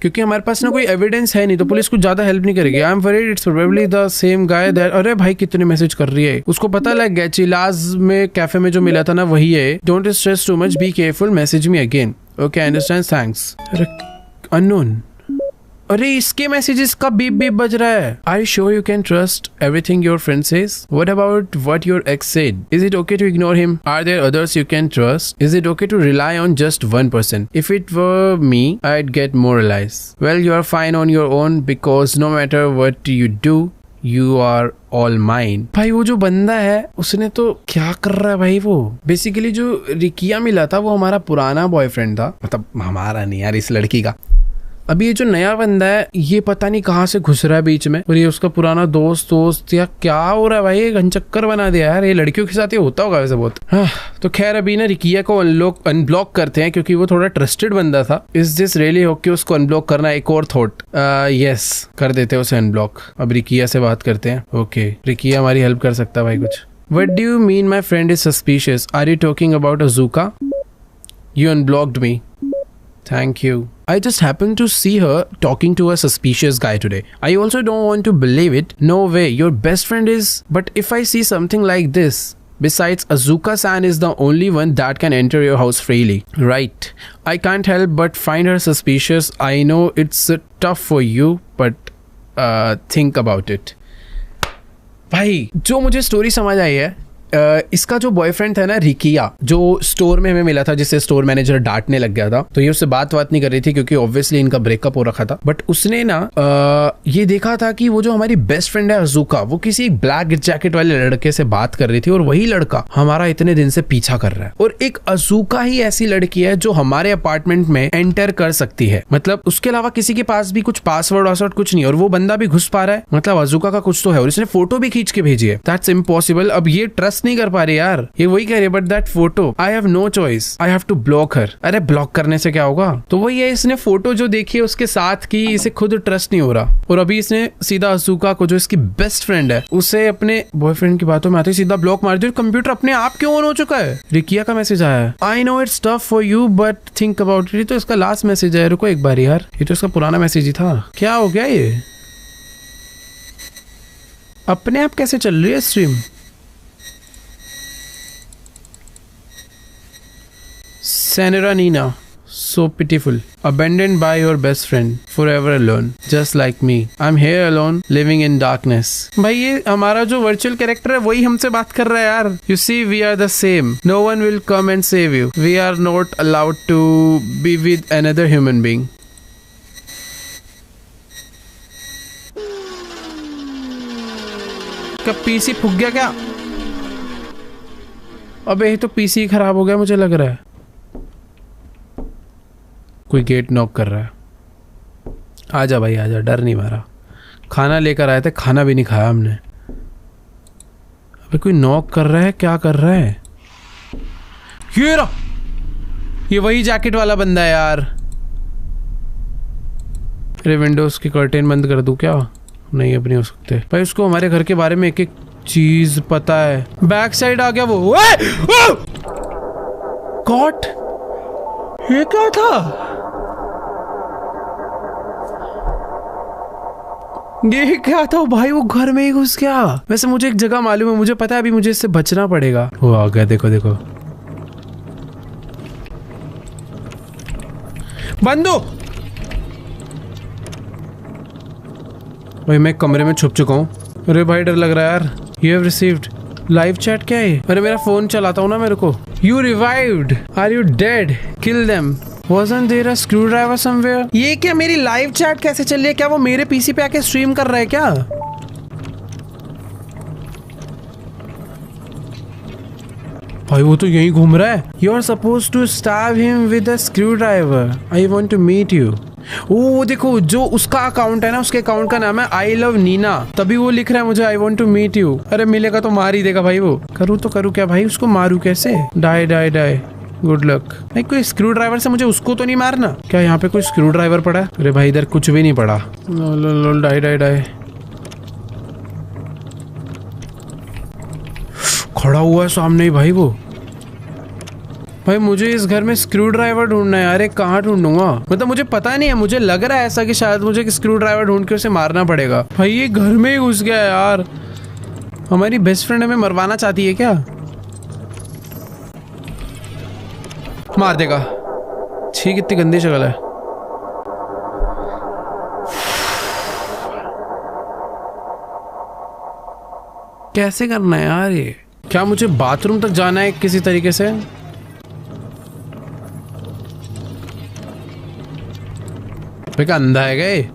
क्योंकि हमारे पास ना कोई एविडेंस है नहीं, तो पुलिस कुछ ज्यादा हेल्प नहीं करेगी। I am worried it's probably the same guy that. अरे भाई कितने मैसेज कर रही है, उसको पता लग गया चिलाज में कैफे में जो मिला था ना वही है। Don't stress too much, be careful, message me again. Okay I understand, thanks. अरे अननोन, अरे इसके मैसेजेस का बीप बीप बज रहा है। Are you sure you can trust everything your friend says? What about what your ex said? Is it okay to ignore him? Are there others you can trust? Is it okay to rely on just one person? If it were me, I'd get moralized. Well, you are fine on your own because no matter what you do, you are all mine. भाई वो जो बंदा है उसने तो क्या कर रहा है भाई? वो बेसिकली जो रिकिया मिला था वो हमारा पुराना बॉयफ्रेंड था, मतलब हमारा नहीं यार, इस लड़की का। अभी ये जो नया बंदा है ये पता नहीं कहाँ से घुस रहा है बीच में, और ये उसका पुराना दोस्त या क्या हो रहा है भाई? ये घनचक्कर बना दिया यार। ये लड़कियों के साथ ये होता होगा वैसे बहुत। हाँ, तो खैर अभी ना रिकिया को अनब्लॉक करते हैं क्योंकि वो थोड़ा ट्रस्टेड बंदा था। इज दिस रियली ओके उसको अनब्लॉक करना? एक और थॉट, यस कर देते हैं उसे अनब्लॉक। अब रिकिया से बात करते हैं। ओके रिकिया हमारी हेल्प कर सकता है भाई कुछ। What do you mean my friend is suspicious? Are you talking about Azuka? You unblocked me. Thank you. I just happened to see her talking to a suspicious guy today. I also don't want to believe it. No way, your best friend is... But if I see something like this, besides Azuka-san is the only one that can enter your house freely. Right. I can't help but find her suspicious. I know it's tough for you, but think about it. भाई जो मुझे स्टोरी समझ आई है इसका जो बॉयफ्रेंड था ना रिकिया, जो स्टोर में हमें मिला था, जिससे स्टोर मैनेजर डांटने लग गया था, तो ये उससे बात नहीं कर रही थी क्योंकि ऑब्वियसली इनका ब्रेकअप हो रखा था। बट उसने ना ये देखा था कि वो जो हमारी बेस्ट फ्रेंड है अज़ूका, वो किसी एक ब्लैक जैकेट वाले लड़के से बात कर रही थी और वही लड़का हमारा इतने दिन से पीछा कर रहा है। और एक अज़ूका ही ऐसी लड़की है जो हमारे अपार्टमेंट में एंटर कर सकती है, मतलब उसके अलावा किसी के पास भी कुछ पासवर्ड कुछ नहीं, और वो बंदा भी घुस पा रहा है, मतलब अज़ूका का कुछ तो है। और इसने फोटो भी खींच के भेजी है। That's impossible. अब ये ट्रस्ट नहीं कर पा रही यार, ये वही कह रही, but that photo I have no choice, I have to block her. अरे ब्लॉक करने से क्या होगा? तो वही है, इसने फोटो जो देखी है उसके साथ की, इसे खुद ट्रस्ट नहीं हो रहा। और अभी इसने सीधा अज़ूका को, जो इसकी बेस्ट फ्रेंड है, उसे अपने बॉयफ्रेंड की बातों में आते सीधा ब्लॉक मार दिया। कंप्यूटर अपने आप क्यों ऑन हो चुका है? रिकिया का मैसेज आया है, I know it's tough for you but think about it. तो इसका लास्ट मैसेज है, रुको एक बार यार, ये तो इसका पुराना मैसेज ही था। क्या हो गया ये? अपने आप कैसे चल रही है stream? Senora Nina, so pitiful, abandoned by your best friend, forever alone, just like me. I'm here alone, living in darkness. भाई ये हमारा जो वर्चुअल कैरेक्टर है वही हमसे बात कर रहा है यार। You see, we are the same. No one will come and save you. We are not allowed to be with another human being. क्या पीसी फूक गया क्या? अबे ये तो पीसी खराब हो गया मुझे लग रहा है। कोई गेट नॉक कर रहा है। आजा भाई आजा, डर नहीं मारा। खाना लेकर आए थे, खाना भी नहीं खाया हमने। अबे कोई नॉक कर रहा है, क्या कर रहा है? ये रहा, ये वही जैकेट वाला बंदा है यार। अरे विंडोज की कर्टेन बंद कर दूं क्या? नहीं अब नहीं हो सकते भाई। उसको हमारे घर के बारे में एक एक चीज पता है। बैक साइड आ गया वो। गॉड, ये क्या था? ये क्या था भाई? वो घर में ही घुस गया। वैसे मुझे एक जगह मालूम है, मुझे पता है अभी मुझे इससे बचना पड़ेगा। वो आ गया, देखो देखो। बंदो भाई, मैं कमरे में छुप चुका हूँ। अरे भाई डर लग रहा है यार। You have received live chat क्या है? अरे मेरा फोन चलाता हूँ ना मेरे को। You revived. Are you dead? Kill them. Wasn't there a screwdriver somewhere? ये क्या मेरी लाइव चैट कैसे चल रही है? क्या वो मेरे पीसी पे आके स्ट्रीम कर रहा है क्या? भाई वो तो यहीं घूम रहा है। You are supposed to stab him with a screwdriver. I want to meet you. ओ देखो, जो उसका अकाउंट है ना, उसके अकाउंट का नाम है आई लव नीना, तभी वो लिख रहा है मुझे I want to meet you. अरे मिलेगा तो मार ही देगा भाई वो। करूँ तो करूँ क्या भाई? उसको मारू कैसे? Die die die, good luck. भाई कोई स्क्रू ड्राइवर से मुझे उसको तो नहीं मारना क्या? यहाँ पे कोई स्क्रू ड्राइवर पड़ा है? अरे भाई इधर कुछ भी नहीं पड़ा। डाई डाई डाई, खड़ा हुआ है सामने ही भाई वो। भाई मुझे इस घर में स्क्रू ड्राइवर ढूंढना है। अरे कहाँ ढूंढूंगा? मतलब मुझे पता नहीं है, मुझे लग रहा है ऐसा कि शायद मुझे स्क्रू ड्राइवर ढूंढ के उसे मारना पड़ेगा। भाई ये घर में ही घुस गया यार। हमारी बेस्ट फ्रेंड हमें मरवाना चाहती है क्या? मार देगा। छी कितनी गंदी शक्ल है। कैसे करना है यार ये? क्या मुझे बाथरूम तक जाना है किसी तरीके से? क्या अंधा है गए?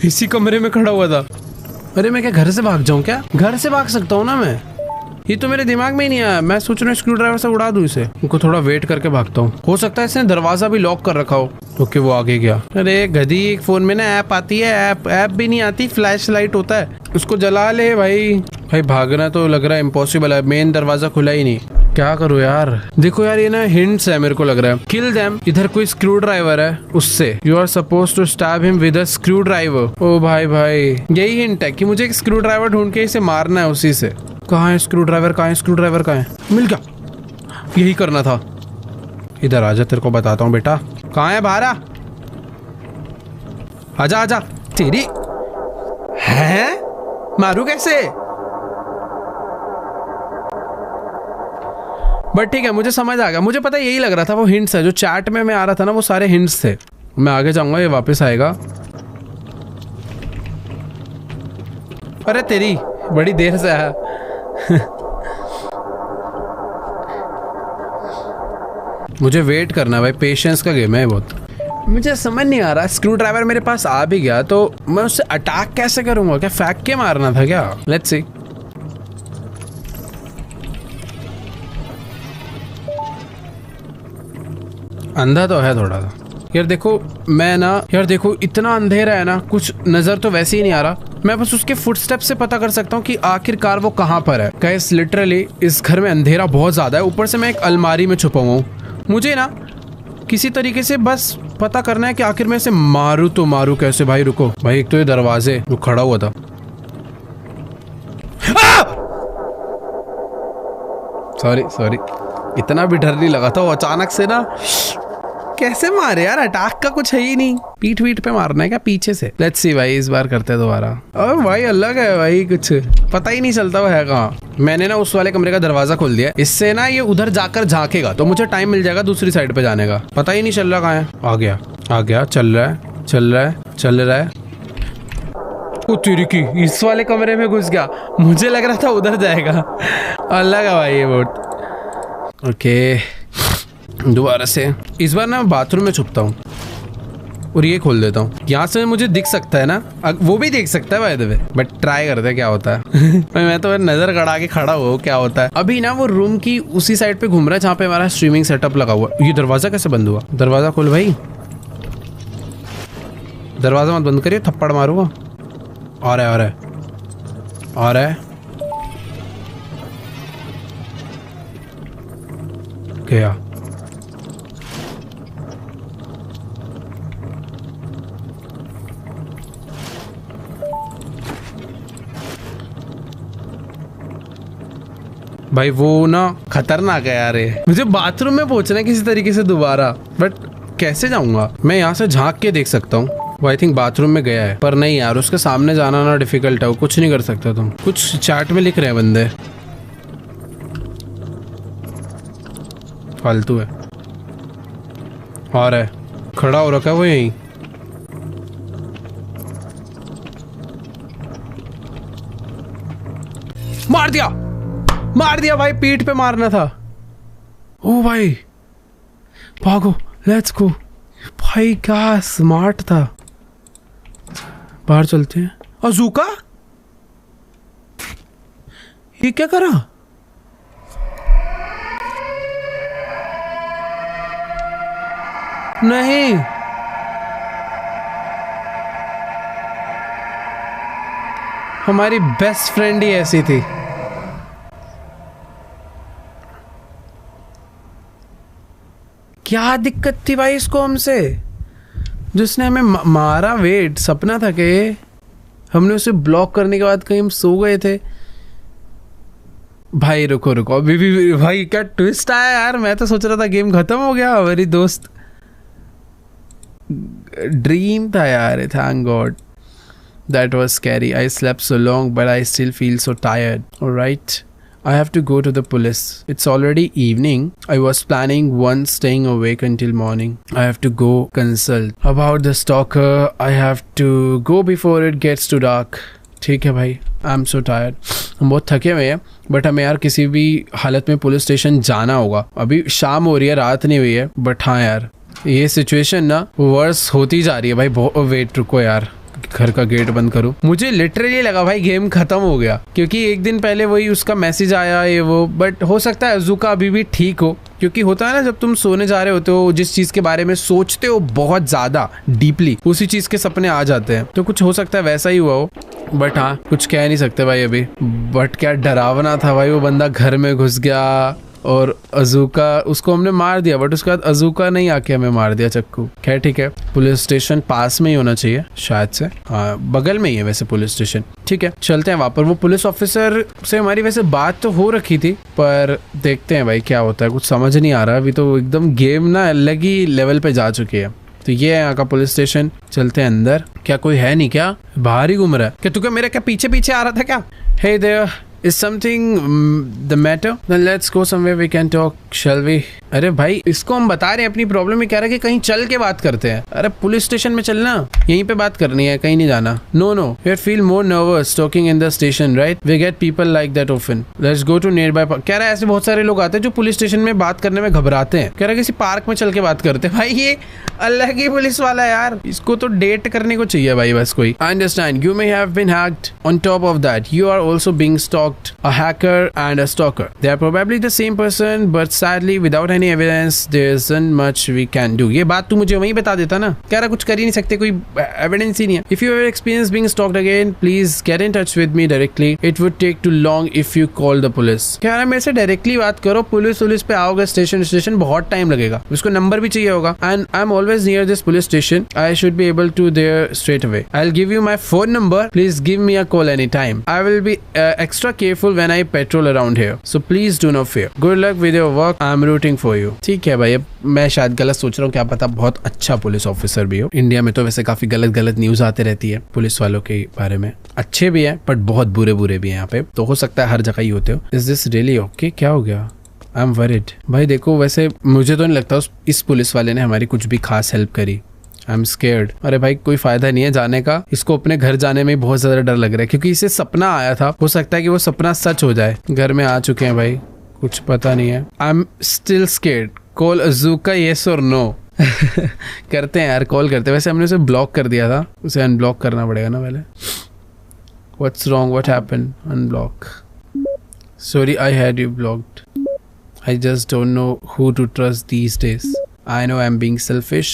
इसी कमरे में खड़ा हुआ था। अरे मैं क्या घर से भाग जाऊं क्या? घर से भाग सकता हूँ ना मैं? ये तो मेरे दिमाग में ही नहीं आया। मैं सोच रहा हूँ स्क्रू ड्राइवर से उड़ा दूं इसे। उनको थोड़ा वेट करके भागता हूँ। हो सकता है इसने दरवाजा भी लॉक कर रखा हो। ओके वो आगे गया। अरे गधी, एक फोन में ना ऐप आती है, ऐप भी नहीं आती, फ्लैश लाइट होता है, उसको जला ले भाई। भाई भागना तो लग रहा है इम्पॉसिबल है, मेन दरवाजा खुला ही नहीं। क्या करूँ यार? देखो यार ये ना हिंट्स है, मेरे को लग रहा है। किल देम, इधर कोई स्क्रू ड्राइवर है उससे। You are suppose to stab him with a screwdriver. ओ भाई भाई, यही हिंट है कि मुझे एक स्क्रू ड्राइवर ढूंढ के इसे मारना है उसी से। कहाँ है स्क्रू ड्राइवर? कहाँ है स्क्रू ड्राइवर? कहाँ है? मिल गया, यही करना था। इधर आजा, तेरे को बताता हूँ बेटा। कहाँ है? बाहर आजा आजा। तेरी है, मारू कैसे? बट ठीक है, मुझे समझ आ गया। मुझे पता यही लग रहा था, वो हिंट्स है जो चैट में मैं आ रहा था ना, वो सारे हिंट्स थे। मैं आगे जाऊंगा, ये वापस आएगा। अरे तेरी, बड़ी देर से आया। मुझे वेट करना भाई, पेशेंस का गेम है बहुत। मुझे समझ नहीं आ रहा, स्क्रू ड्राइवर मेरे पास आ भी गया तो मैं उससे अटैक कैसे करूंगा? क्या फेंक के मारना था क्या? Let's see. अंधा तो है थोड़ा सा यार। देखो मैं ना यार, देखो इतना अंधेरा है ना, कुछ नजर तो वैसे ही नहीं आ रहा। मैं बस उसके फुटस्टेप से पता कर सकता हूँ कि आखिरकार वो कहाँ पर है। गाइस लिटरली इस घर में अंधेरा बहुत ज्यादा है, ऊपर से मैं एक अलमारी में छुपा हुआ हूँ। मुझे ना किसी तरीके से बस पता करना है कि आखिर मैं इसे मारू तो मारू कैसे। भाई रुको भाई, एक तो ये दरवाजे जो खड़ा हुआ था। सॉरी सॉरी, इतना भी डर नहीं लगा था। वो अचानक से ना कैसे मारे यार, अटैक का कुछ है ही नहीं। पीठ वीठ पे मारना है क्या पीछे से? लेट्स सी भाई, इस बार करते हैं दोबारा। अब भाई अलग है भाई, कुछ पता ही नहीं चलता वो है कहाँ। मैंने ना उस वाले कमरे का दरवाजा खोल दिया, इससे ना ये उधर जाकर झांकेगा तो मुझे टाइम मिल जाएगा दूसरी साइड पे जाने का। पता ही नहीं चल रहा कहाँ है। आ गया आ गया, चल रहा है चल रहा है चल रहा है। ओ तेरी की, इस वाले कमरे में घुस गया। मुझे लग रहा था उधर जाएगा। अलग है भाई ये बोट। ओके दोबारा से। इस बार ना बाथरूम में छुपता हूँ और ये खोल देता हूँ। यहाँ से मुझे दिख सकता है ना, वो भी देख सकता है by the way, but try करते हैं क्या होता है। मैं तो नजर गड़ा के खड़ा हुआ क्या होता है। अभी ना वो रूम की उसी साइड पे घूम रहा है जहाँ पे हमारा स्ट्रीमिंग सेटअप लगा हुआ। ये दरवाजा कैसे बंद हुआ? दरवाजा खोल भाई, दरवाजा मत बंद करिए, थप्पड़ मारूंगा। आ रहा है आ रहा है आ रहा है। क्या भाई वो ना खतरनाक है यार। मुझे बाथरूम में पहुंचना है किसी तरीके से दोबारा, बट कैसे जाऊंगा? मैं यहाँ से झांक के देख सकता हूँ। वो आई थिंक बाथरूम में गया है, पर नहीं यार उसके सामने जाना ना डिफिकल्ट है। वो कुछ नहीं कर सकता तुम। कुछ चैट में लिख रहे हैं बंदे, फालतू है। आ रहा है, खड़ा हो रखा है वो यहीं। मार दिया मार दिया भाई, पीठ पे मारना था। ओ भाई भागो, लेट्स गो। भाई क्या स्मार्ट था। बाहर चलते हैं। अज़ूका ये क्या करा? नहीं हमारी बेस्ट फ्रेंड ही ऐसी थी। क्या दिक्कत थी भाई इसको हमसे, जिसने हमें मारा? वेट, सपना था कि हमने उसे ब्लॉक करने के बाद कहीं हम सो गए थे। भाई रुको रुको, अभी भी भाई क्या ट्विस्ट आया यार। मैं तो सोच रहा था गेम खत्म हो गया। मेरी दोस्त ड्रीम था यार। Thank God, that was scary. I slept so long but I still feel so tired. Alright, I have to go to the police. It's already evening. I was planning on staying awake until morning. I have to go consult about the stalker. I have to go before it gets too dark. ठीक है भाई, I'm so tired. हम बहुत थके हुए हैं, बट हमें यार किसी भी हालत में पुलिस स्टेशन जाना होगा। अभी शाम हो रही है, रात नहीं हुई है, बट हाँ यार ये सिचुएशन ना वर्स होती जा रही है भाई। वेट रुको यार, घर का गेट बंद करूं। मुझे लिटरली लगा भाई गेम खत्म हो गया, क्योंकि एक दिन पहले वही उसका मैसेज आया ये वो। बट हो सकता है अज़ूका अभी भी ठीक हो, क्योंकि होता है ना जब तुम सोने जा रहे होते हो, जिस चीज के बारे में सोचते हो बहुत ज्यादा डीपली, उसी चीज के सपने आ जाते हैं। तो कुछ हो सकता है वैसा ही हुआ हो, बट हाँ कुछ कह नहीं सकते भाई अभी। बट क्या डरावना था भाई, वो बंदा घर में घुस गया और अज़ूका, उसको हमने मार दिया, बट उसके बाद अज़ूका नहीं आके हमें मार दिया चक्कू। खैर ठीक है, पुलिस स्टेशन पास में ही होना चाहिए शायद से। हाँ बगल में ही है वैसे पुलिस स्टेशन। ठीक है चलते हैं वहाँ पर। वो पुलिस ऑफिसर से हमारी वैसे बात तो हो रखी थी, पर देखते हैं भाई क्या होता है। कुछ समझ नहीं आ रहा अभी तो, एकदम गेम ना अलग ही लेवल पे जा चुकी है। तो ये है यहाँ का पुलिस स्टेशन। चलते हैं अंदर। क्या कोई है नहीं क्या? बाहर ही घूम रहा है क्या? तू क्या मेरे क्या पीछे पीछे आ रहा था क्या? Hey there, Is something the matter? Then let's go somewhere we can talk, shall we? अरे भाई इसको हम बता रहे हैं अपनी प्रॉब्लम, ही कह रहा है कि कहीं चल के बात करते हैं। अरे पुलिस स्टेशन में चलना, यहीं पे बात करनी है, कहीं नहीं जाना। No no, you feel more nervous talking in the station, right? We get people like that often. Let's go to nearby park. कह रहा है ऐसे बहुत सारे लोग आते हैं जो पुलिस स्टेशन में बात करने में घबराते हैं। कह रहा है किसी पार्क में चल के बात करते हैं। भाई ये अलग ही पुलिस वाला है यार, इसको तो डेट करने को चाहिए भाई बस कोई। I understand you may have been hacked. On top of that, you are also being stalked. A hacker and a stalker. They are probably the same person, but sadly, without any evidence, there isn't much we can do. ये बात तू मुझे वहीं बता देता ना। कह रहा कुछ कर ही नहीं सकते, कोई एविडेंस ही नहीं है। If you ever experience being stalked again, please get in touch with me directly. It would take too long if you call the police. कह रहा मेरे से डायरेक्टली बात करो, पुलिस पे आओगे स्टेशन बहुत टाइम लगेगा। उसको नंबर भी चाहिए होगा। And I'm always near this police station. I should be able to there straight away. I'll give you my phone number. Please give me a call anytime. I will be extra careful when I patrol around here. So please do not fear. Good luck with your work. I'm rooting for you. ठीक है भाई, अब मैं शायद गलत सोच रहा हूँ, क्या पता बहुत अच्छा पुलिस ऑफिसर भी हो। इंडिया में तो वैसे काफी गलत न्यूज आते रहती है पुलिस वालों के बारे में। अच्छे भी हैं बट बहुत बुरे भी हैं यहाँ पे, तो हो सकता है हर जगह ही होते हो। Is this really okay? क्या हो गया? I'm worried. भाई देखो वैसे मुझे तो नहीं लगता इस पुलिस वाले ने हमारी कुछ भी खास हेल्प करी। I'm scared. अरे भाई कोई फायदा नहीं है जाने का, इसको अपने घर जाने में बहुत ज्यादा डर लग रहा है क्योंकि इसे सपना आया था, हो सकता है कि वो सपना सच हो जाए। घर में आ चुके हैं भाई, कुछ पता नहीं है। I'm still scared. Call Azuka yes or no? करते हैं यार, कॉल करते हैं। वैसे हमने उसे ब्लॉक कर दिया था, उसे अनब्लॉक करना पड़ेगा ना पहले। What's wrong? What happened? Unblock. Sorry, I had you blocked. I just don't know who to trust these days. I know I'm being selfish,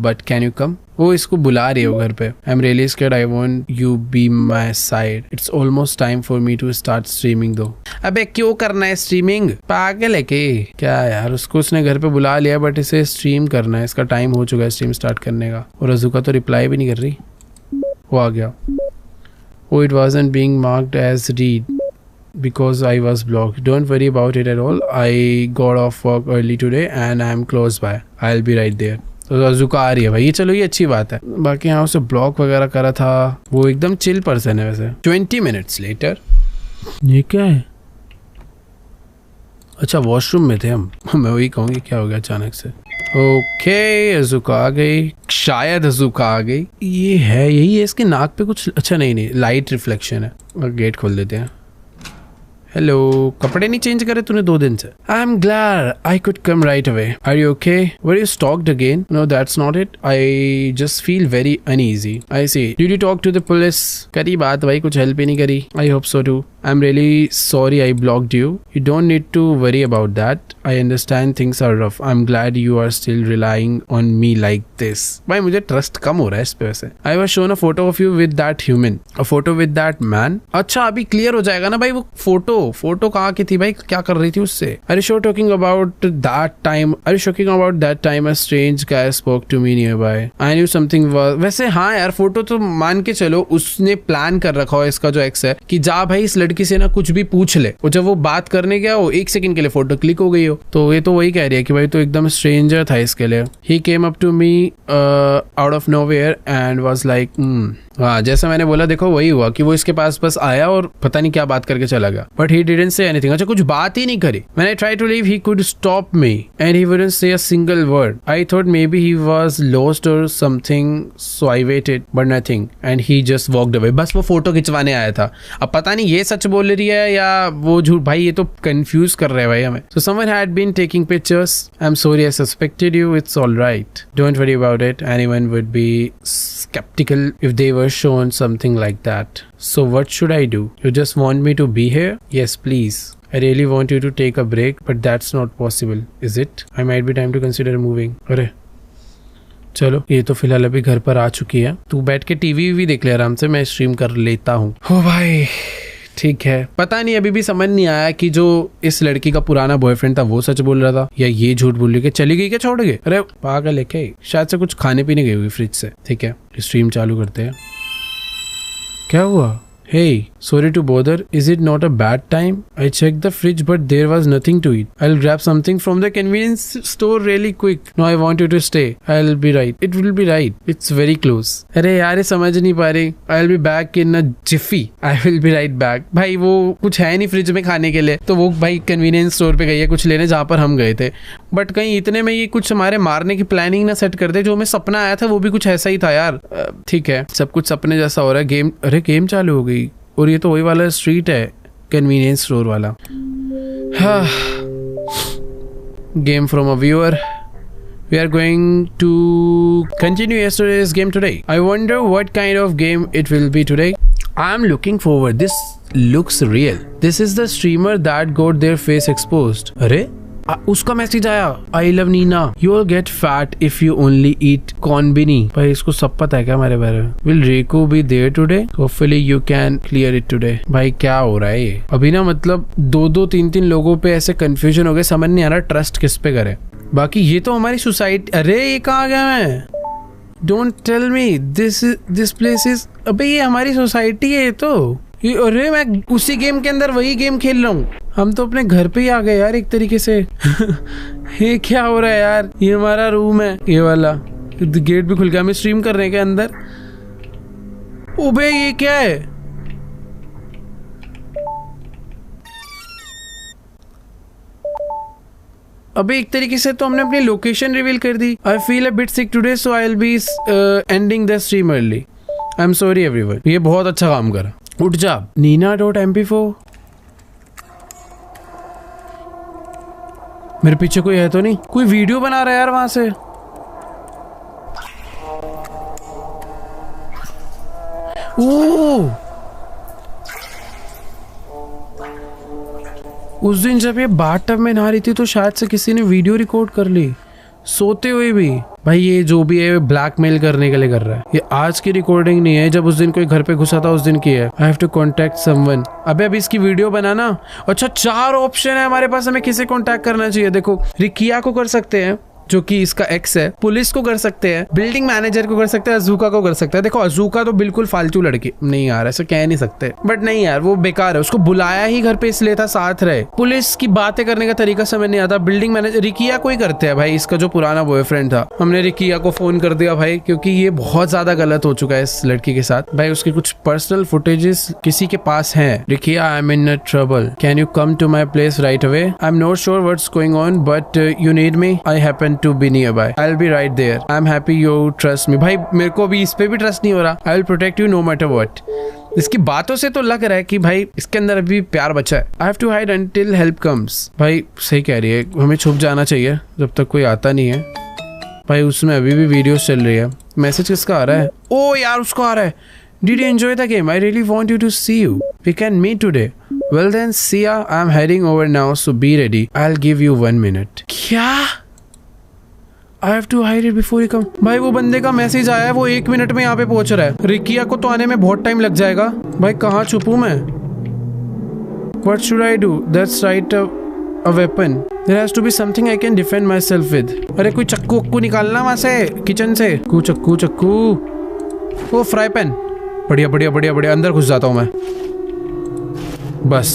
but can you come? वो इसको बुला रही हो घर पे। I'm really scared. I want you be my side. It's almost time for me to start streaming though. अबे क्यों करना है स्ट्रीमिंग? पागल है क्या यार? उसको उसने घर पे बुला लिया बट इसे स्ट्रीम करना है, इसका टाइम हो चुका है स्ट्रीम स्टार्ट करने का। और अज़ुका तो रिप्लाई भी नहीं कर रही। वो आ गया। Oh, it wasn't being marked as read because I was blocked. Don't worry about it at all. I got off work early today and I'm close by. I'll be right there. तो अज़ुका आ रही है भाई, ये चलो ये अच्छी बात है। बाकी यहाँ उसे ब्लॉक वगैरह करा था, वो एकदम चिल पर्सन है वैसे। 20 minutes later. ये क्या है? अच्छा वॉशरूम में थे हम। मैं वही कहूँगी क्या हो गया अचानक से। ओके अज़ुका आ गई, शायद अज़ुका आ गई। ये है यही है, इसके नाक पे कुछ अच्छा नहीं लाइट रिफ्लेक्शन है। और गेट खोल देते हैं। हेलो, कपड़े नहीं चेंज करे तूने 2 दिन से? I am glad I could come right away. Are you okay? Were you stalked again? No that's not it. I just feel very uneasy. I see. Did you talk to the police? करी बात भाई, कुछ हेल्प ही नहीं करी। I hope so too. I am really sorry I blocked you. You don't need to worry about that. I understand things are rough. I am glad you are still relying on me like this. भाई मुझे ट्रस्ट कम हो रहा है इस पे वैसे। I was shown a photo of you with that human, a photo with that man. अच्छा अभी क्लियर हो जाएगा ना भाई, वो फोटो कहाँ की थी भाई, क्या कर रही थी उससे? Are you sure talking about that time? Are you talking about that time a strange guy spoke to me nearby? I knew something was. वैसे हाँ यार, फोटो तो मान के चलो उसने प्लान कर रखा हो इसका जो एक्स है कि जा भाई इस लड़की से ना कुछ भी पूछ ले। और जब वो बात करने गया हो 1 सेकंड के लिए फोटो क्लिक हो गई हो, तो ये तो वही कह रही है कि भाई तो एकदम स्ट्रेंजर था इसके लिए। He came up to me out of nowhere and was like हाँ जैसा मैंने बोला देखो वही हुआ कि वो इसके पास बस आया और पता नहीं क्या बात करके चला गया। But he didn't say anything. अच्छा कुछ बात ही नहीं करी। When I tried to leave he could stop me and he wouldn't say a single word. I thought maybe he was lost or something, so I waited but nothing and he just walked away. बस वो फोटो खिंचवाने आया था। अब पता नहीं ये सच बोल रही है या वो झूठ, भाई ये तो कंफ्यूज कर रहे हैं भाई हमें। So someone had been taking pictures. I'm sorry I suspected you. It's all right. Don't worry about it. Anyone would be skeptical if they were shown something like that. So what should I do? You just want me to be here? Yes, please. I really want you to take a break, but that's not possible, is it? I might be time to consider moving. अरे चलो ये तो फिलहाल अभी घर पर आ चुकी है। तू बैठ के टीवी भी देख ले आराम से, मैं स्ट्रीम कर लेता हूँ। हो भाई ठीक है। पता नहीं अभी भी समझ नहीं आया कि जो इस लड़की का पुराना बॉयफ्रेंड था वो सच बोल रहा था या ये झूठ बोल रही कि चली गई क्या छोड़ के। अरे पागल है क्या? शायद से कुछ खाने पीने गई हुई फ्रिज से। ठीक है स्ट्रीम चालू करते हैं। क्या हुआ? Hey, sorry to bother. Is it not a bad time? I checked the fridge but there was nothing to eat. I'll grab something from the convenience store really quick. No, I want you to stay. I'll be right. It will be right. It's very close. अरे यार ये समझ नहीं पा रही. I'll be back in a jiffy. I will be right back. भाई वो कुछ है नहीं फ्रिज में खाने के लिए, तो वो भाई कन्वीनियंस स्टोर पे गई है कुछ लेने जहाँ पर हम गए थे. बट कहीं इतने में ये कुछ हमारे मारने की प्लानिंग ना सेट कर दे. जो हमें सपना आया था वो भी कुछ ऐसा ही था यार. ठीक है, सब कुछ सपने जैसा हो रहा है. गेम, अरे गेम चालू हो गई. और ये तो वही वाला स्ट्रीट है, कन्वीनियंस स्टोर वाला. Game from a viewer. We are going to continue yesterday's game today. I wonder what kind of game it will be today. I am looking forward. This looks real. This is the streamer that got their face exposed. अरे उसका मैसेज आया. I love Nina. You'll get fat if you only eat कॉर्नबिनी. भाई इसको सब पता है क्या हमारे बारे में? Will Riku be there today? Hopefully you can clear it today. भाई क्या हो रहा है ये अभी ना, मतलब 2-3 लोगों पे ऐसे कंफ्यूजन हो गए. समझ नहीं आ रहा ट्रस्ट किस पे करे. बाकी ये तो हमारी सोसाइटी. अरे ये कहाँ गया मैं? Don't tell me this place is. अबे ये हमारी सोसाइटी है ये तो. अरे मैं उसी गेम के अंदर वही गेम खेल रहा हूँ. हम तो अपने घर पे ही आ गए यार एक तरीके से. ये क्या हो रहा है यार? ये हमारा रूम है ये वाला. गेट भी खुल गया. हमें स्ट्रीम कर रहे हैं क्या अंदर? ओबे ये क्या है? अबे एक तरीके से तो हमने अपनी लोकेशन रिवील कर दी. I feel a bit sick today so I will be ending the stream early. I am sorry everyone. ये बहुत अच्छा काम करा. उठ जा. Nina.mp4. मेरे पीछे कोई है तो नहीं? कोई वीडियो बना रहा है यार वहां से. ओह, उस दिन जब ये बाथटब में नहा रही थी तो शायद से किसी ने वीडियो रिकॉर्ड कर ली सोते हुए भी. भाई ये जो भी है ब्लैकमेल करने के लिए कर रहा है. ये आज की रिकॉर्डिंग नहीं है, जब उस दिन कोई घर पे घुसा था उस दिन की है. I have to contact someone. अभी इसकी वीडियो बनाना. अच्छा 4 ऑप्शन है हमारे पास. हमें किसे कॉन्टेक्ट करना चाहिए? देखो, रिकिया को कर सकते हैं जो कि इसका एक्स है. पुलिस को कर सकते हैं. बिल्डिंग मैनेजर को कर सकते हैं. अजूका को कर सकते हैं. देखो अजूका तो बिल्कुल फालतू लड़की नहीं यार, ऐसा कह नहीं सकते. बट नहीं यार वो बेकार है. उसको बुलाया ही घर पे इसलिए था साथ रहे. पुलिस की बातें करने का तरीका समझ नहीं आता. बिल्डिंग मैनेजर रिकिया को ही करते हैं भाई. इसका जो पुराना बॉयफ्रेंड था, हमने रिकिया को फोन कर दिया भाई, क्योंकि ये बहुत ज्यादा गलत हो चुका है इस लड़की के साथ. भाई उसके कुछ पर्सनल फुटेजेस किसी के पास है. Rikiya, I am in trouble. Can you come to my place right away? I am not sure what's going on but you need me. I happen to be nearby. I'll be right there. I'm happy you trust me. भाई मेरे को भी इस पे भी ट्रस्ट नहीं हो रहा. I will protect you no matter what. इसकी बातों से तो लग रहा है कि भाई इसके अंदर अभी प्यार बचा है. I have to hide until help comes. भाई सही कह रही है, हमें छुप जाना चाहिए जब तक कोई आता नहीं है. भाई उसमें अभी भी वीडियोस चल रही है. मैसेज किसका आ रहा है? ओ यार उसका आ रहा है. Did you enjoy the game? I really want you to see you. We can meet today. Well then, see ya. I'm heading over now, so be ready. I'll give you 1 minute. क्या? I have to hide it before you come. भाई वो बंदे का मैसेज आया है, वो 1 मिनट में यहाँ पे पहुंच रहा है. रिकिया को तो आने में बहुत टाइम लग जाएगा. भाई कहाँ छुपूं मैं? What should I do? That's right, a weapon. There has to be something I can defend myself with. अरे कोई चक्कू वक्कू निकालना वहां से किचन से. चक्कू. वो फ्राई पैन. बढ़िया. अंदर घुस जाता हूँ मैं. बस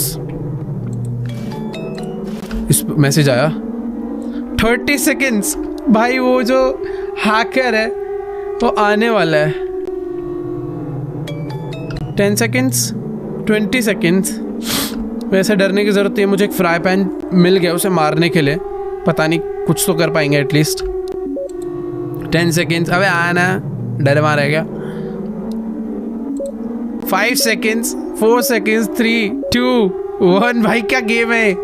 इस मैसेज आया. 30 सेकेंड्स. भाई वो जो हैकर है वो आने वाला है. 10 सेकेंड्स, 20 सेकेंड्स. वैसे डरने की जरूरत नहीं है. मुझे एक फ्राई पैन मिल गया उसे मारने के लिए. पता नहीं कुछ तो कर पाएंगे एटलीस्ट. 10 सेकेंड्स. अबे आना, डर मारेगा. 5 सेकेंड्स, 4 सेकेंड्स, 3, 2, 1. भाई क्या गेम है.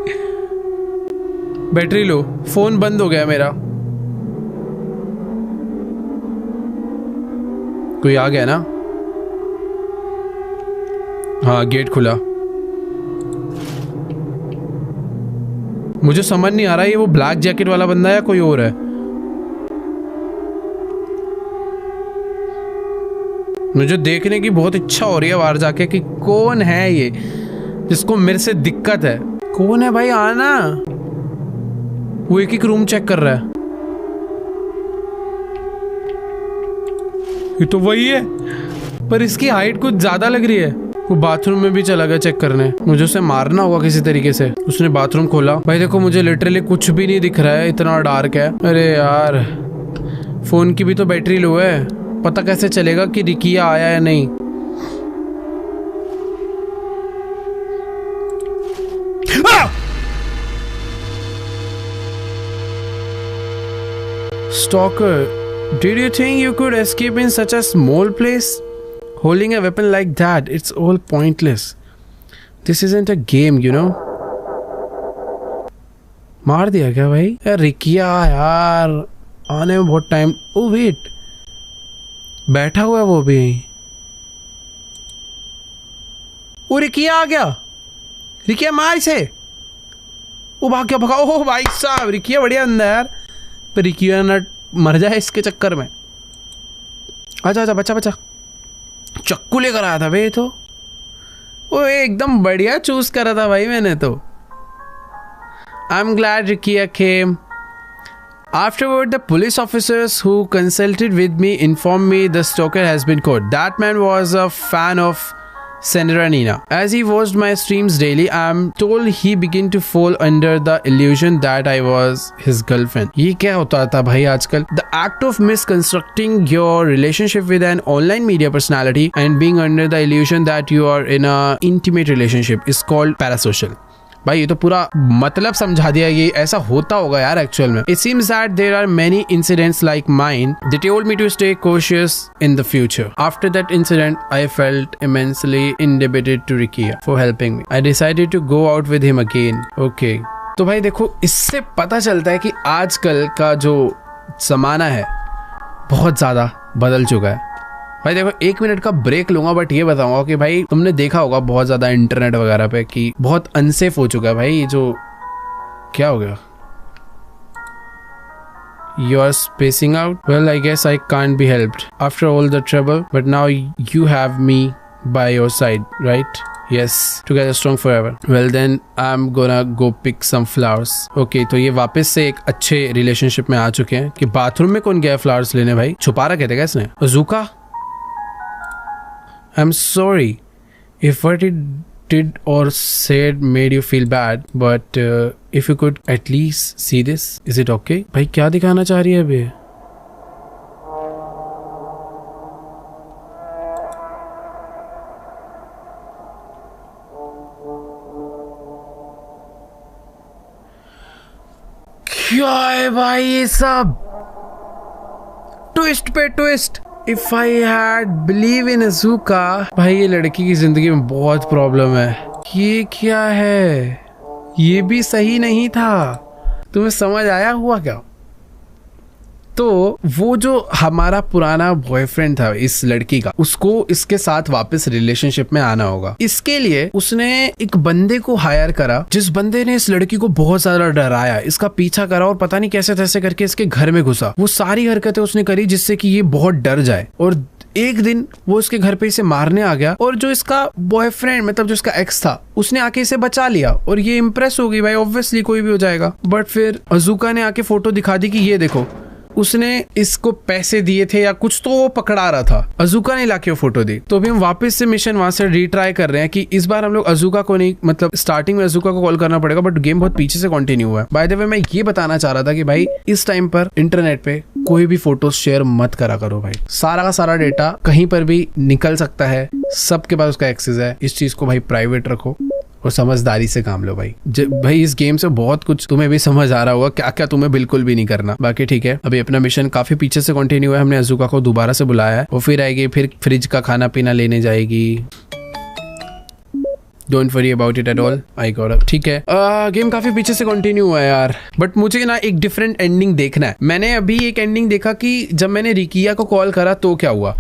Battery low. फोन बंद हो गया मेरा. कोई आ गया ना? हाँ गेट खुला. मुझे समझ नहीं आ रहा ये वो ब्लैक जैकेट वाला बंदा है या कोई और है. मुझे देखने की बहुत इच्छा हो रही है बाहर जाके कि कौन है ये जिसको मेरे से दिक्कत है. कौन है भाई? आना. वो एक रूम चेक कर रहा है. ये तो वही है पर इसकी हाइट कुछ ज्यादा लग रही है. वो बाथरूम में भी चला गया चेक करने। मुझे उसे मारना होगा किसी तरीके से। उसने बाथरूम खोला। भाई देखो मुझे लिटरली कुछ भी नहीं दिख रहा है, इतना डार्क है। अरे यार फोन की भी तो बैटरी लो है, पता कैसे चलेगा कि रिकिया आया या नहीं। Stalker, did you think you could escape in such a small place? Holding a weapon like that, it's all pointless. This isn't a game, you know. मार दिया क्या भाई? यार रिकिया यार आने में बहुत टाइम। ओ वेट, बैठा हुआ है वो भी। वो रिकिया आ गया। रिकिया मार इसे। वो भाग गया, भगा। ओह भाई साहब, रिकिया बढ़िया अंदर यार। पर रिकिया ना मर जाए इसके चक्कर में। आजा आजा बच्चा बच्चा। चक्कू लेकर आया था भाई तो। वो एकदम बढ़िया चूज करा था भाई मैंने तो। आई am glad Riccia came. Afterward, the police officers who consulted with me informed me the stalker has been caught. That man was a fan of Senora Nina. As he watched my streams daily, I am told he began to fall under the illusion that I was his girlfriend. ये क्या होता था भाई आजकल? The act of misconstructing your relationship with an online media personality and being under the illusion that you are in a intimate relationship is called parasocial. भाई ये तो पूरा मतलब समझा दिया। ये ऐसा होता होगा यार एक्चुअल में। It seems that there are many incidents like mine that told me to stay cautious in the future. After that incident, I felt immensely indebted to Rikia for helping me. I decided to go out with him again. Okay. तो भाई देखो इससे पता चलता है कि आजकल का जो जमाना है बहुत ज्यादा बदल चुका है। भाई देखो 1 मिनट का ब्रेक लूंगा, बट ये बताऊंगा कि भाई तुमने देखा होगा बहुत ज्यादा इंटरनेट वगैरह पे कि बहुत अनसेफ हो चुका है भाई। ये जो क्या हो गया? You are spacing out? Well, I guess I can't be helped after all the trouble, but now you have me by your side, right? Yes, together strong forever. Well then, I'm gonna go pick some flowers. Okay, तो ये वापस से एक अच्छे रिलेशनशिप में आ चुके हैं कि बाथरूम में कौन गया फ्लावर्स लेने भाई? छुपा रखे थे क्या इसने? अज़ूका? I'm sorry if what it did or said made you feel bad, but if you could at least see this, is it okay? भाई क्या दिखाना चाह रही है अभी? क्या है भाई ये सब? ट्विस्ट पे twist. If I had believe in Azuka, भाई ये लड़की की जिंदगी में बहुत प्रॉब्लम है। ये क्या है? ये भी सही नहीं था। तुम्हें समझ आया हुआ क्या? तो वो जो हमारा पुराना बॉयफ्रेंड था इस लड़की का, उसको इसके साथ वापस रिलेशनशिप में आना होगा। इसके लिए उसने एक बंदे को हायर करा, जिस बंदे ने इस लड़की को बहुत ज्यादा डराया, इसका पीछा करा और पता नहीं कैसे तैसे करके इसके घर में घुसा। वो सारी हरकतें उसने करी जिससे कि ये बहुत डर जाए, और एक दिन वो इसके घर पे इसे मारने आ गया। और जो इसका बॉयफ्रेंड मतलब जो इसका एक्स था, उसने आके इसे बचा लिया और ये इम्प्रेस हो गई। भाई ऑब्वियसली कोई भी हो जाएगा। बट फिर अज़ूका ने आके फोटो दिखा दी कि ये देखो, उसने इसको पैसे दिए थे या कुछ तो वो पकड़ा रहा था। अज़ूका ने लाके वो फोटो दी। तो अभी हम वापस से मिशन वहां से रीट्राई कर रहे हैं कि इस बार हम लोग अज़ूका को नहीं, मतलब स्टार्टिंग में अज़ूका को कॉल करना पड़ेगा, बट गेम बहुत पीछे से कंटिन्यू हुआ है। बाय द वे मैं ये बताना चाह रहा था कि भाई इस टाइम पर इंटरनेट पे कोई भी फोटो शेयर मत करा करो भाई। सारा का सारा डेटा कहीं पर भी निकल सकता है, सबके पास उसका एक्सेस है। इस चीज को भाई प्राइवेट रखो और समझदारी से काम लो भाई। भाई इस गेम से बहुत कुछ तुम्हें भी समझ आ रहा होगा, क्या क्या तुम्हें बिल्कुल भी नहीं करना। बाकी ठीक है, अभी अपना मिशन काफी पीछे से कंटिन्यू है। हमने अज़ूका को दोबारा से बुलाया है, वो फिर आएगी, फिर फ्रिज का खाना पीना लेने जाएगी। Don't worry about it at all, I got it. ठीक है, गेम काफी पीछे से कंटिन्यू हुआ है यार, बट मुझे ना एक डिफरेंट एंडिंग देखना है। मैंने अभी एक एंडिंग देखा कि जब मैंने रिकिया को कॉल करा तो क्या हुआ।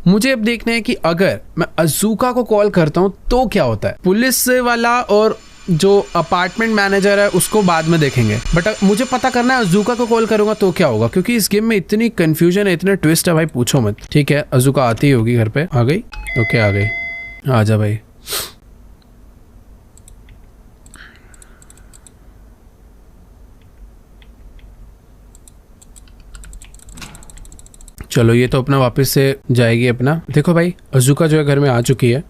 मुझे अब देखना है कि अगर मैं अज़ूका को कॉल करता हूँ तो क्या होता है। पुलिस वाला और जो अपार्टमेंट मैनेजर है उसको बाद में देखेंगे, बट मुझे पता करना है अज़ूका को कॉल करूंगा तो क्या होगा, क्योंकि इस गेम में इतनी कंफ्यूजन है, इतने ट्विस्ट है भाई, पूछो मत। ठीक है, अज़ूका आती होगी घर पे। आ गई? ओके आ गई, आजा भाई। चलो ये तो अपना वापस से जाएगी अपना। देखो भाई अजुका जो है घर में आ चुकी है।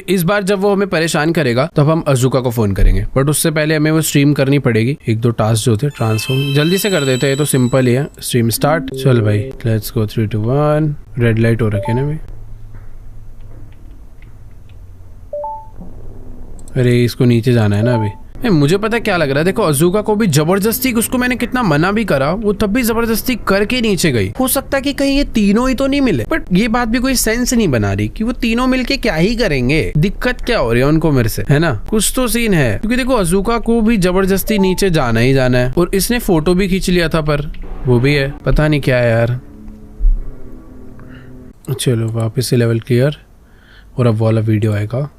इस बार जब वो हमें परेशान करेगा तब हम अजुका को फोन करेंगे, बट उससे पहले हमें वो स्ट्रीम करनी पड़ेगी। एक दो टास्क जो थे ट्रांसफॉर्म जल्दी से कर देते हैं, तो सिंपल ही है। Stream start. चल भाई लेट्स गो 3 2 1। रेड लाइट हो रखी है ना भाई। अरे इसको नीचे जाना है ना अभी। मुझे पता क्या लग रहा है, देखो अजुका को भी जबरदस्ती, उसको मैंने कितना मना भी करा, वो तब भी जबरदस्ती करके नीचे गई। हो सकता है कि कहीं ये तीनों ही तो नहीं मिले, बट ये बात भी कोई सेंस नहीं बना रही कि वो तीनों मिलके क्या ही करेंगे। दिक्कत क्या हो रही है उनको मेरे से, है ना? कुछ तो सीन है, क्योंकि देखो अजुका को भी जबरदस्ती नीचे जाना ही जाना है, और इसने फोटो भी खींच लिया था, पर वो भी है, पता नहीं क्या है यार। चलो वापस से लेवल क्लियर, और अब वाला वीडियो आएगा।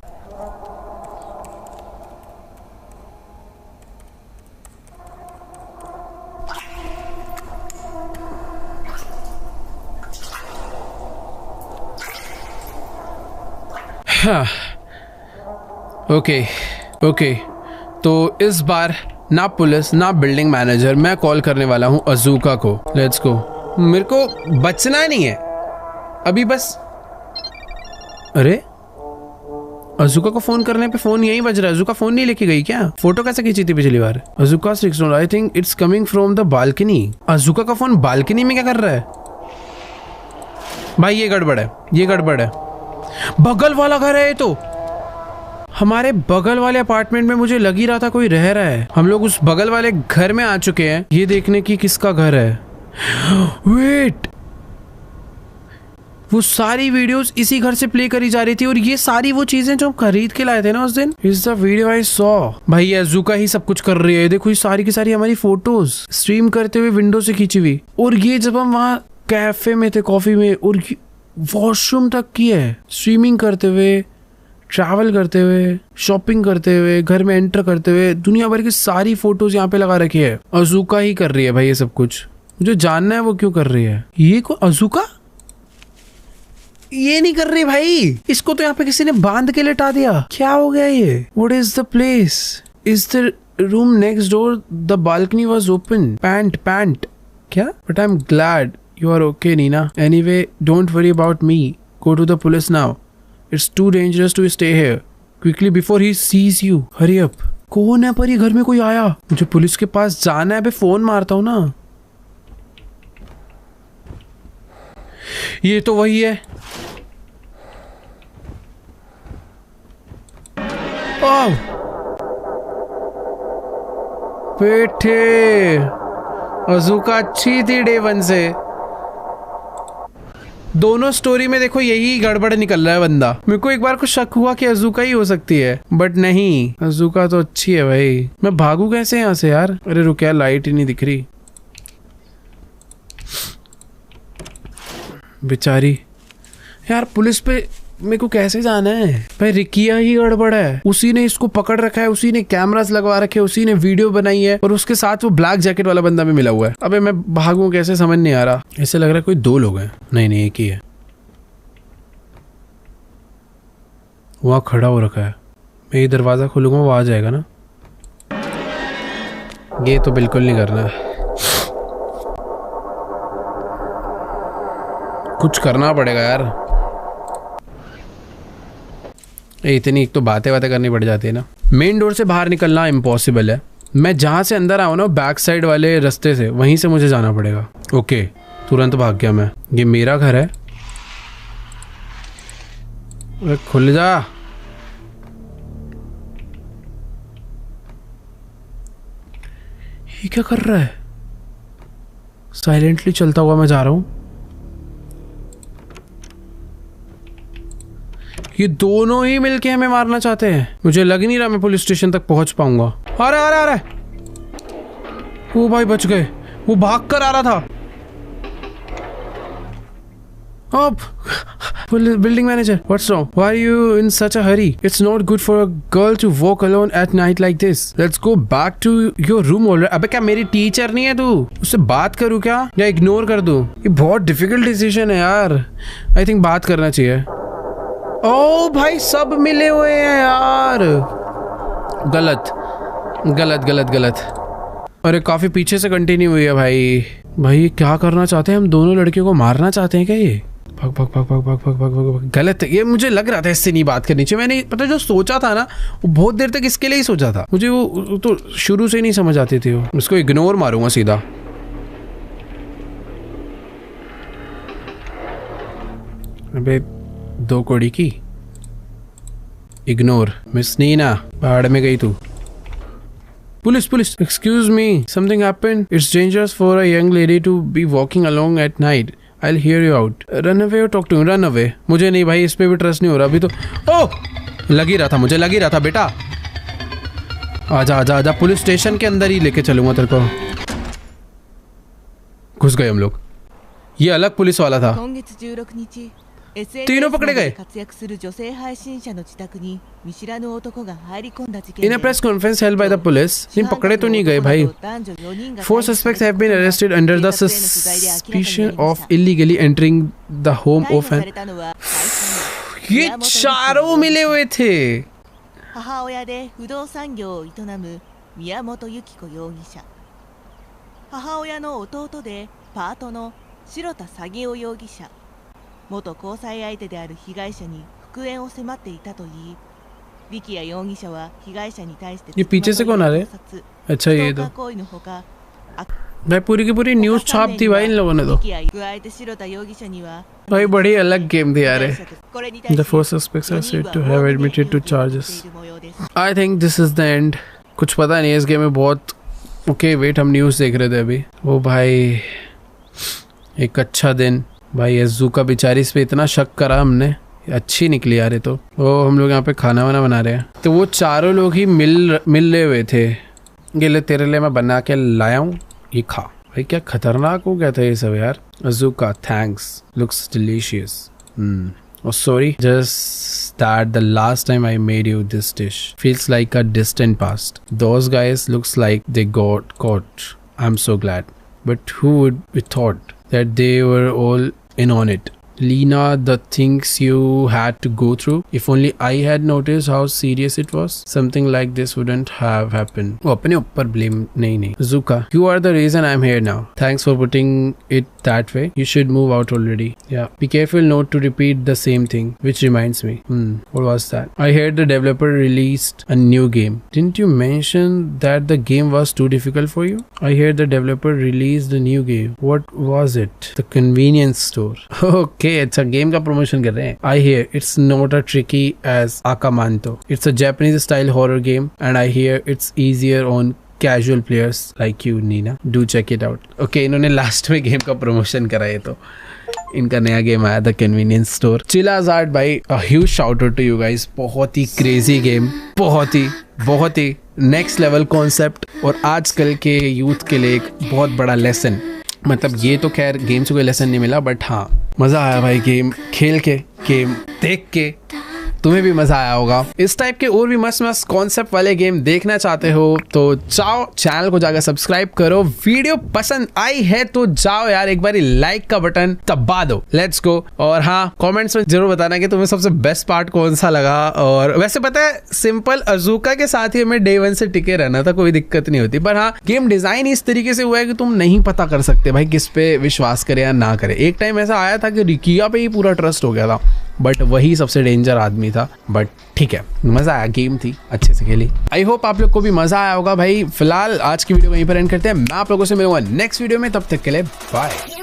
ओके, तो इस बार ना पुलिस ना बिल्डिंग मैनेजर, मैं कॉल करने वाला हूँ अजुका को। Let's go. मेरे को बचना नहीं है अभी बस। अरे अजुका को फोन करने पे फोन यहीं बज रहा है। अजुका फोन नहीं लेके गई क्या? फोटो कैसे खींची थी पिछली बार? अजुका 6 I think it's coming from the balcony. अजुका का फोन बालकनी में क्या कर रहा है भाई? ये गड़बड़ है, ये गड़बड़ है। बगल वाला घर है ये तो। हमारे बगल वाले अपार्टमेंट में मुझे लग ही रहा था कोई रह रहा है। हम लोग उस बगल वाले घर में आ चुके हैं, ये देखने की किसका घर है। वेट, वो सारी वीडियोस इसी घर से प्ले करी जा रही थी, और ये सारी वो चीजें जो हम खरीद के लाए थे ना उस दिन। Is the video I saw. भाई ये अजुका ही सब कुछ कर रही है। देखो ये सारी की सारी हमारी फोटोज स्ट्रीम करते हुए विंडो से खींची हुई, और ये जब हम वहाँ कैफे में थे कॉफी में, और वॉशरूम तक की है, स्ट्रीमिंग करते हुए, ट्रैवल करते हुए, शॉपिंग करते हुए, घर में एंटर करते हुए, दुनिया भर की सारी फोटोज यहाँ पे लगा रखी है। अजुका ही कर रही है भाई ये सब कुछ। मुझे जानना है वो क्यों कर रही है। ये को अजुका ये नहीं कर रही भाई, इसको तो यहाँ पे किसी ने बांध के लेटा दिया। क्या हो गया ये? What is the place? Is the room next door the balcony was open. Pant क्या? But I am glad you are okay, Nina. Anyway, don't worry about me. Go to the police now. It's too dangerous to stay here. Quickly before he sees you. Hurry up. कौन है पर? ये घर में कोई आया? मुझे पुलिस के पास जाना है। फोन मारता हूँ ना। ये तो वही है। ओह बेटे, अजुका अच्छी थी डे 1 से। दोनों स्टोरी में देखो यही गड़बड़ निकल रहा है बंदा। मेरे को एक बार को शक हुआ कि अजुका ही हो सकती है, बट नहीं, अजुका तो अच्छी है भाई। मैं भागू कैसे यहाँ से यार? अरे रुक यार, लाइट ही नहीं दिख रही बेचारी। यार पुलिस पे मेरे को कैसे जाना है भाई? रिकिया ही गड़बड़ है। उसी ने इसको पकड़ रखा है, उसी ने कैमरास लगवा रखे, उसी ने वीडियो बनाई है, और उसके साथ वो ब्लैक जैकेट वाला बंदा भी मिला हुआ है। अबे मैं भागूं कैसे समझ नहीं आ रहा। ऐसे लग रहा है कोई 2 लोग हैं। नहीं एक ही है। वहां खड़ा हो रखा है। मैं ये दरवाजा खोलूंगा वो आ जाएगा ना। ये तो बिल्कुल नहीं करना। कुछ करना पड़ेगा यार। इतनी एक तो बातें करनी पड़ जाती है ना। मेन डोर से बाहर निकलना इम्पॉसिबल है। मैं जहाँ से अंदर आऊँ ना, बैक साइड वाले रास्ते से, वहीं से मुझे जाना पड़ेगा। ओके, तुरंत भाग गया मैं। ये मेरा घर है। अरे खुल जा। ये क्या कर रहा है? साइलेंटली चलता हुआ मैं जा रहा हूँ। ये दोनों ही मिलके हमें मारना चाहते हैं। मुझे लग नहीं रहा मैं पुलिस स्टेशन तक पहुंच पाऊंगा। अरे वो भाई बच गए। वो भाग कर आ रहा था। अब building manager, what's wrong? Why are you in such a hurry? It's not good for a girl to walk alone at night like this. Let's go back to your room already. अबे क्या मेरी टीचर नहीं है तू? उससे बात करूँ क्या या इग्नोर कर दूँ? ये बहुत डिफिकल्ट डिसीजन है यार। आई थिंक बात करना चाहिए। ओ भाई सब मिले हुए हैं यार। गलत। अरे काफी पीछे से कंटिन्यू हुई है भाई। भाई ये क्या करना चाहते हैं? हम दोनों लड़कियों को मारना चाहते हैं क्या ये? भाग भाग भाग भाग भाग भाग भाग भाग। गलत है ये, मुझे लग रहा था इससे नहीं बात करनी चाहिए। मैंने पता जो सोचा था ना वो बहुत देर तक इसके लिए ही सोचा था। मुझे वो तो शुरू से ही नहीं समझ आती थी। वो इसको इग्नोर मारूंगा सीधा। अबे 2 कौड़ी की इग्नोर। मिस नीना पहाड़ में गई तू। Police police excuse me, something happened. It's dangerous for a young lady to be walking along at night. I'll hear you out. Run away or talk to me? Run away. मुझे नहीं भाई, इस पे भी ट्रस्ट नहीं हो रहा अभी तो। ओह लग ही रहा था, मुझे लग ही रहा था बेटा। आजा आजा आजा, पुलिस स्टेशन के अंदर ही लेके चलूंगा तेरे को। घुस गए हम लोग। ये अलग पुलिस वाला था। तीनों पकड़े गए। In a press conference held by the police, नहीं पकड़े तो नहीं गए भाई। 4 suspects have been arrested under the suspicion of illegally entering the home of an। ये चारों मिले हुए थे। 母親で不動産業を営む宮本由紀子容疑者、母親の弟でパートの白田詐欺夫容疑者、元交際相手である被害者に復縁を迫っていたといい、力也容疑者は被害者に対して ये पीछे से कौन आ रहे? अच्छा ये तो भाई पूरी की पूरी न्यूज़ छाप दी भाई इन लोगों ने तो। भाई बड़ी अलग गेम थी यार। The 4 suspects are said to have admitted to charges. I think this is the end. कुछ पता नहीं है इस गेम में बहुत। ओके वेट, हम न्यूज़ देख रहे थे अभी। ओ भाई एक अच्छा दिन भाई। अज़ूका बेचारी इस पे इतना शक करा हमने, अच्छी निकली यार ये तो। वो हम लोग यहाँ पे खाना वाना बना रहे हैं तो वो चारों लोग ही मिल रहे हुए थे। ये ले तेरे लिए मैं बना के लाया हूँ, ये खा। भाई क्या खतरनाक हो गया था ये सब यार। Azuka thanks, looks delicious. Oh sorry, just that the last time I made you this dish feels like a distant past. Those guys looks like they got caught. I'm so glad. But who would be thought that they were all in on it? Lena, the things you had to go through, if only I had noticed how serious it was, something like this wouldn't have happened. वो अपने ऊपर blame नहीं। Zuka, you are the reason I'm here now. Thanks for putting it that way. You should move out already. Yeah, be careful not to repeat the same thing. Which reminds me, what was that? I heard the developer released a new game. Didn't you mention that the game was too difficult for you? I heard the developer released a new game. What was it? The convenience store. Okay. अच्छा गेम का प्रमोशन कर रहे हैं। I hear it's not as tricky as Akamanto. It's a Japanese style horror game and I hear it's easier on casual players like you, Nina. Do check it out. Okay, इन्होंने लास्ट में गेम का प्रमोशन करा है तो इनका नया गेम आया था कन्वीनियंस स्टोर। चिलाज़ार्ट भाई, a huge shout out to you guys। बहुत ही क्रेजी गेम, बहुत ही नेक्स्ट लेवल कॉन्सेप्ट और आजकल के यूथ के लिए एक बहुत बड़ा लेसन। मतलब ये तो खैर गेम से कोई लेसन नहीं मिला बट हाँ मज़ा आया भाई गेम खेल के, गेम देख के। तुम्हें भी मजा आया होगा। इस टाइप के और भी मस्त मस्त कॉन्सेप्ट वाले गेम देखना चाहते हो तो जाओ चैनल को जाकर सब्सक्राइब करो। वीडियो पसंद आई है तो जाओ यार एक बार लाइक का बटन दबा दो। Let's go. और हाँ कमेंट्स में जरूर बताना कि तुम्हें सबसे बेस्ट पार्ट कौन सा लगा। और वैसे पता है सिंपल अज़ूका के साथ ही हमें डे 1 से टिके रहना था, कोई दिक्कत नहीं होती। पर हाँ गेम डिजाइन इस तरीके से हुआ है कि तुम नहीं पता कर सकते भाई किस पे विश्वास करे या ना करे। एक टाइम ऐसा आया था कि रिकिया पे ही पूरा ट्रस्ट हो गया था बट वही सबसे डेंजर आदमी था। बट ठीक है मजा आया, गेम थी अच्छे से खेली। आई होप आप लोग को भी मजा आया होगा भाई। फिलहाल आज की वीडियो को यहीं पर एंड करते हैं। मैं आप लोगों से मिलूंगा नेक्स्ट वीडियो में, तब तक के लिए बाय।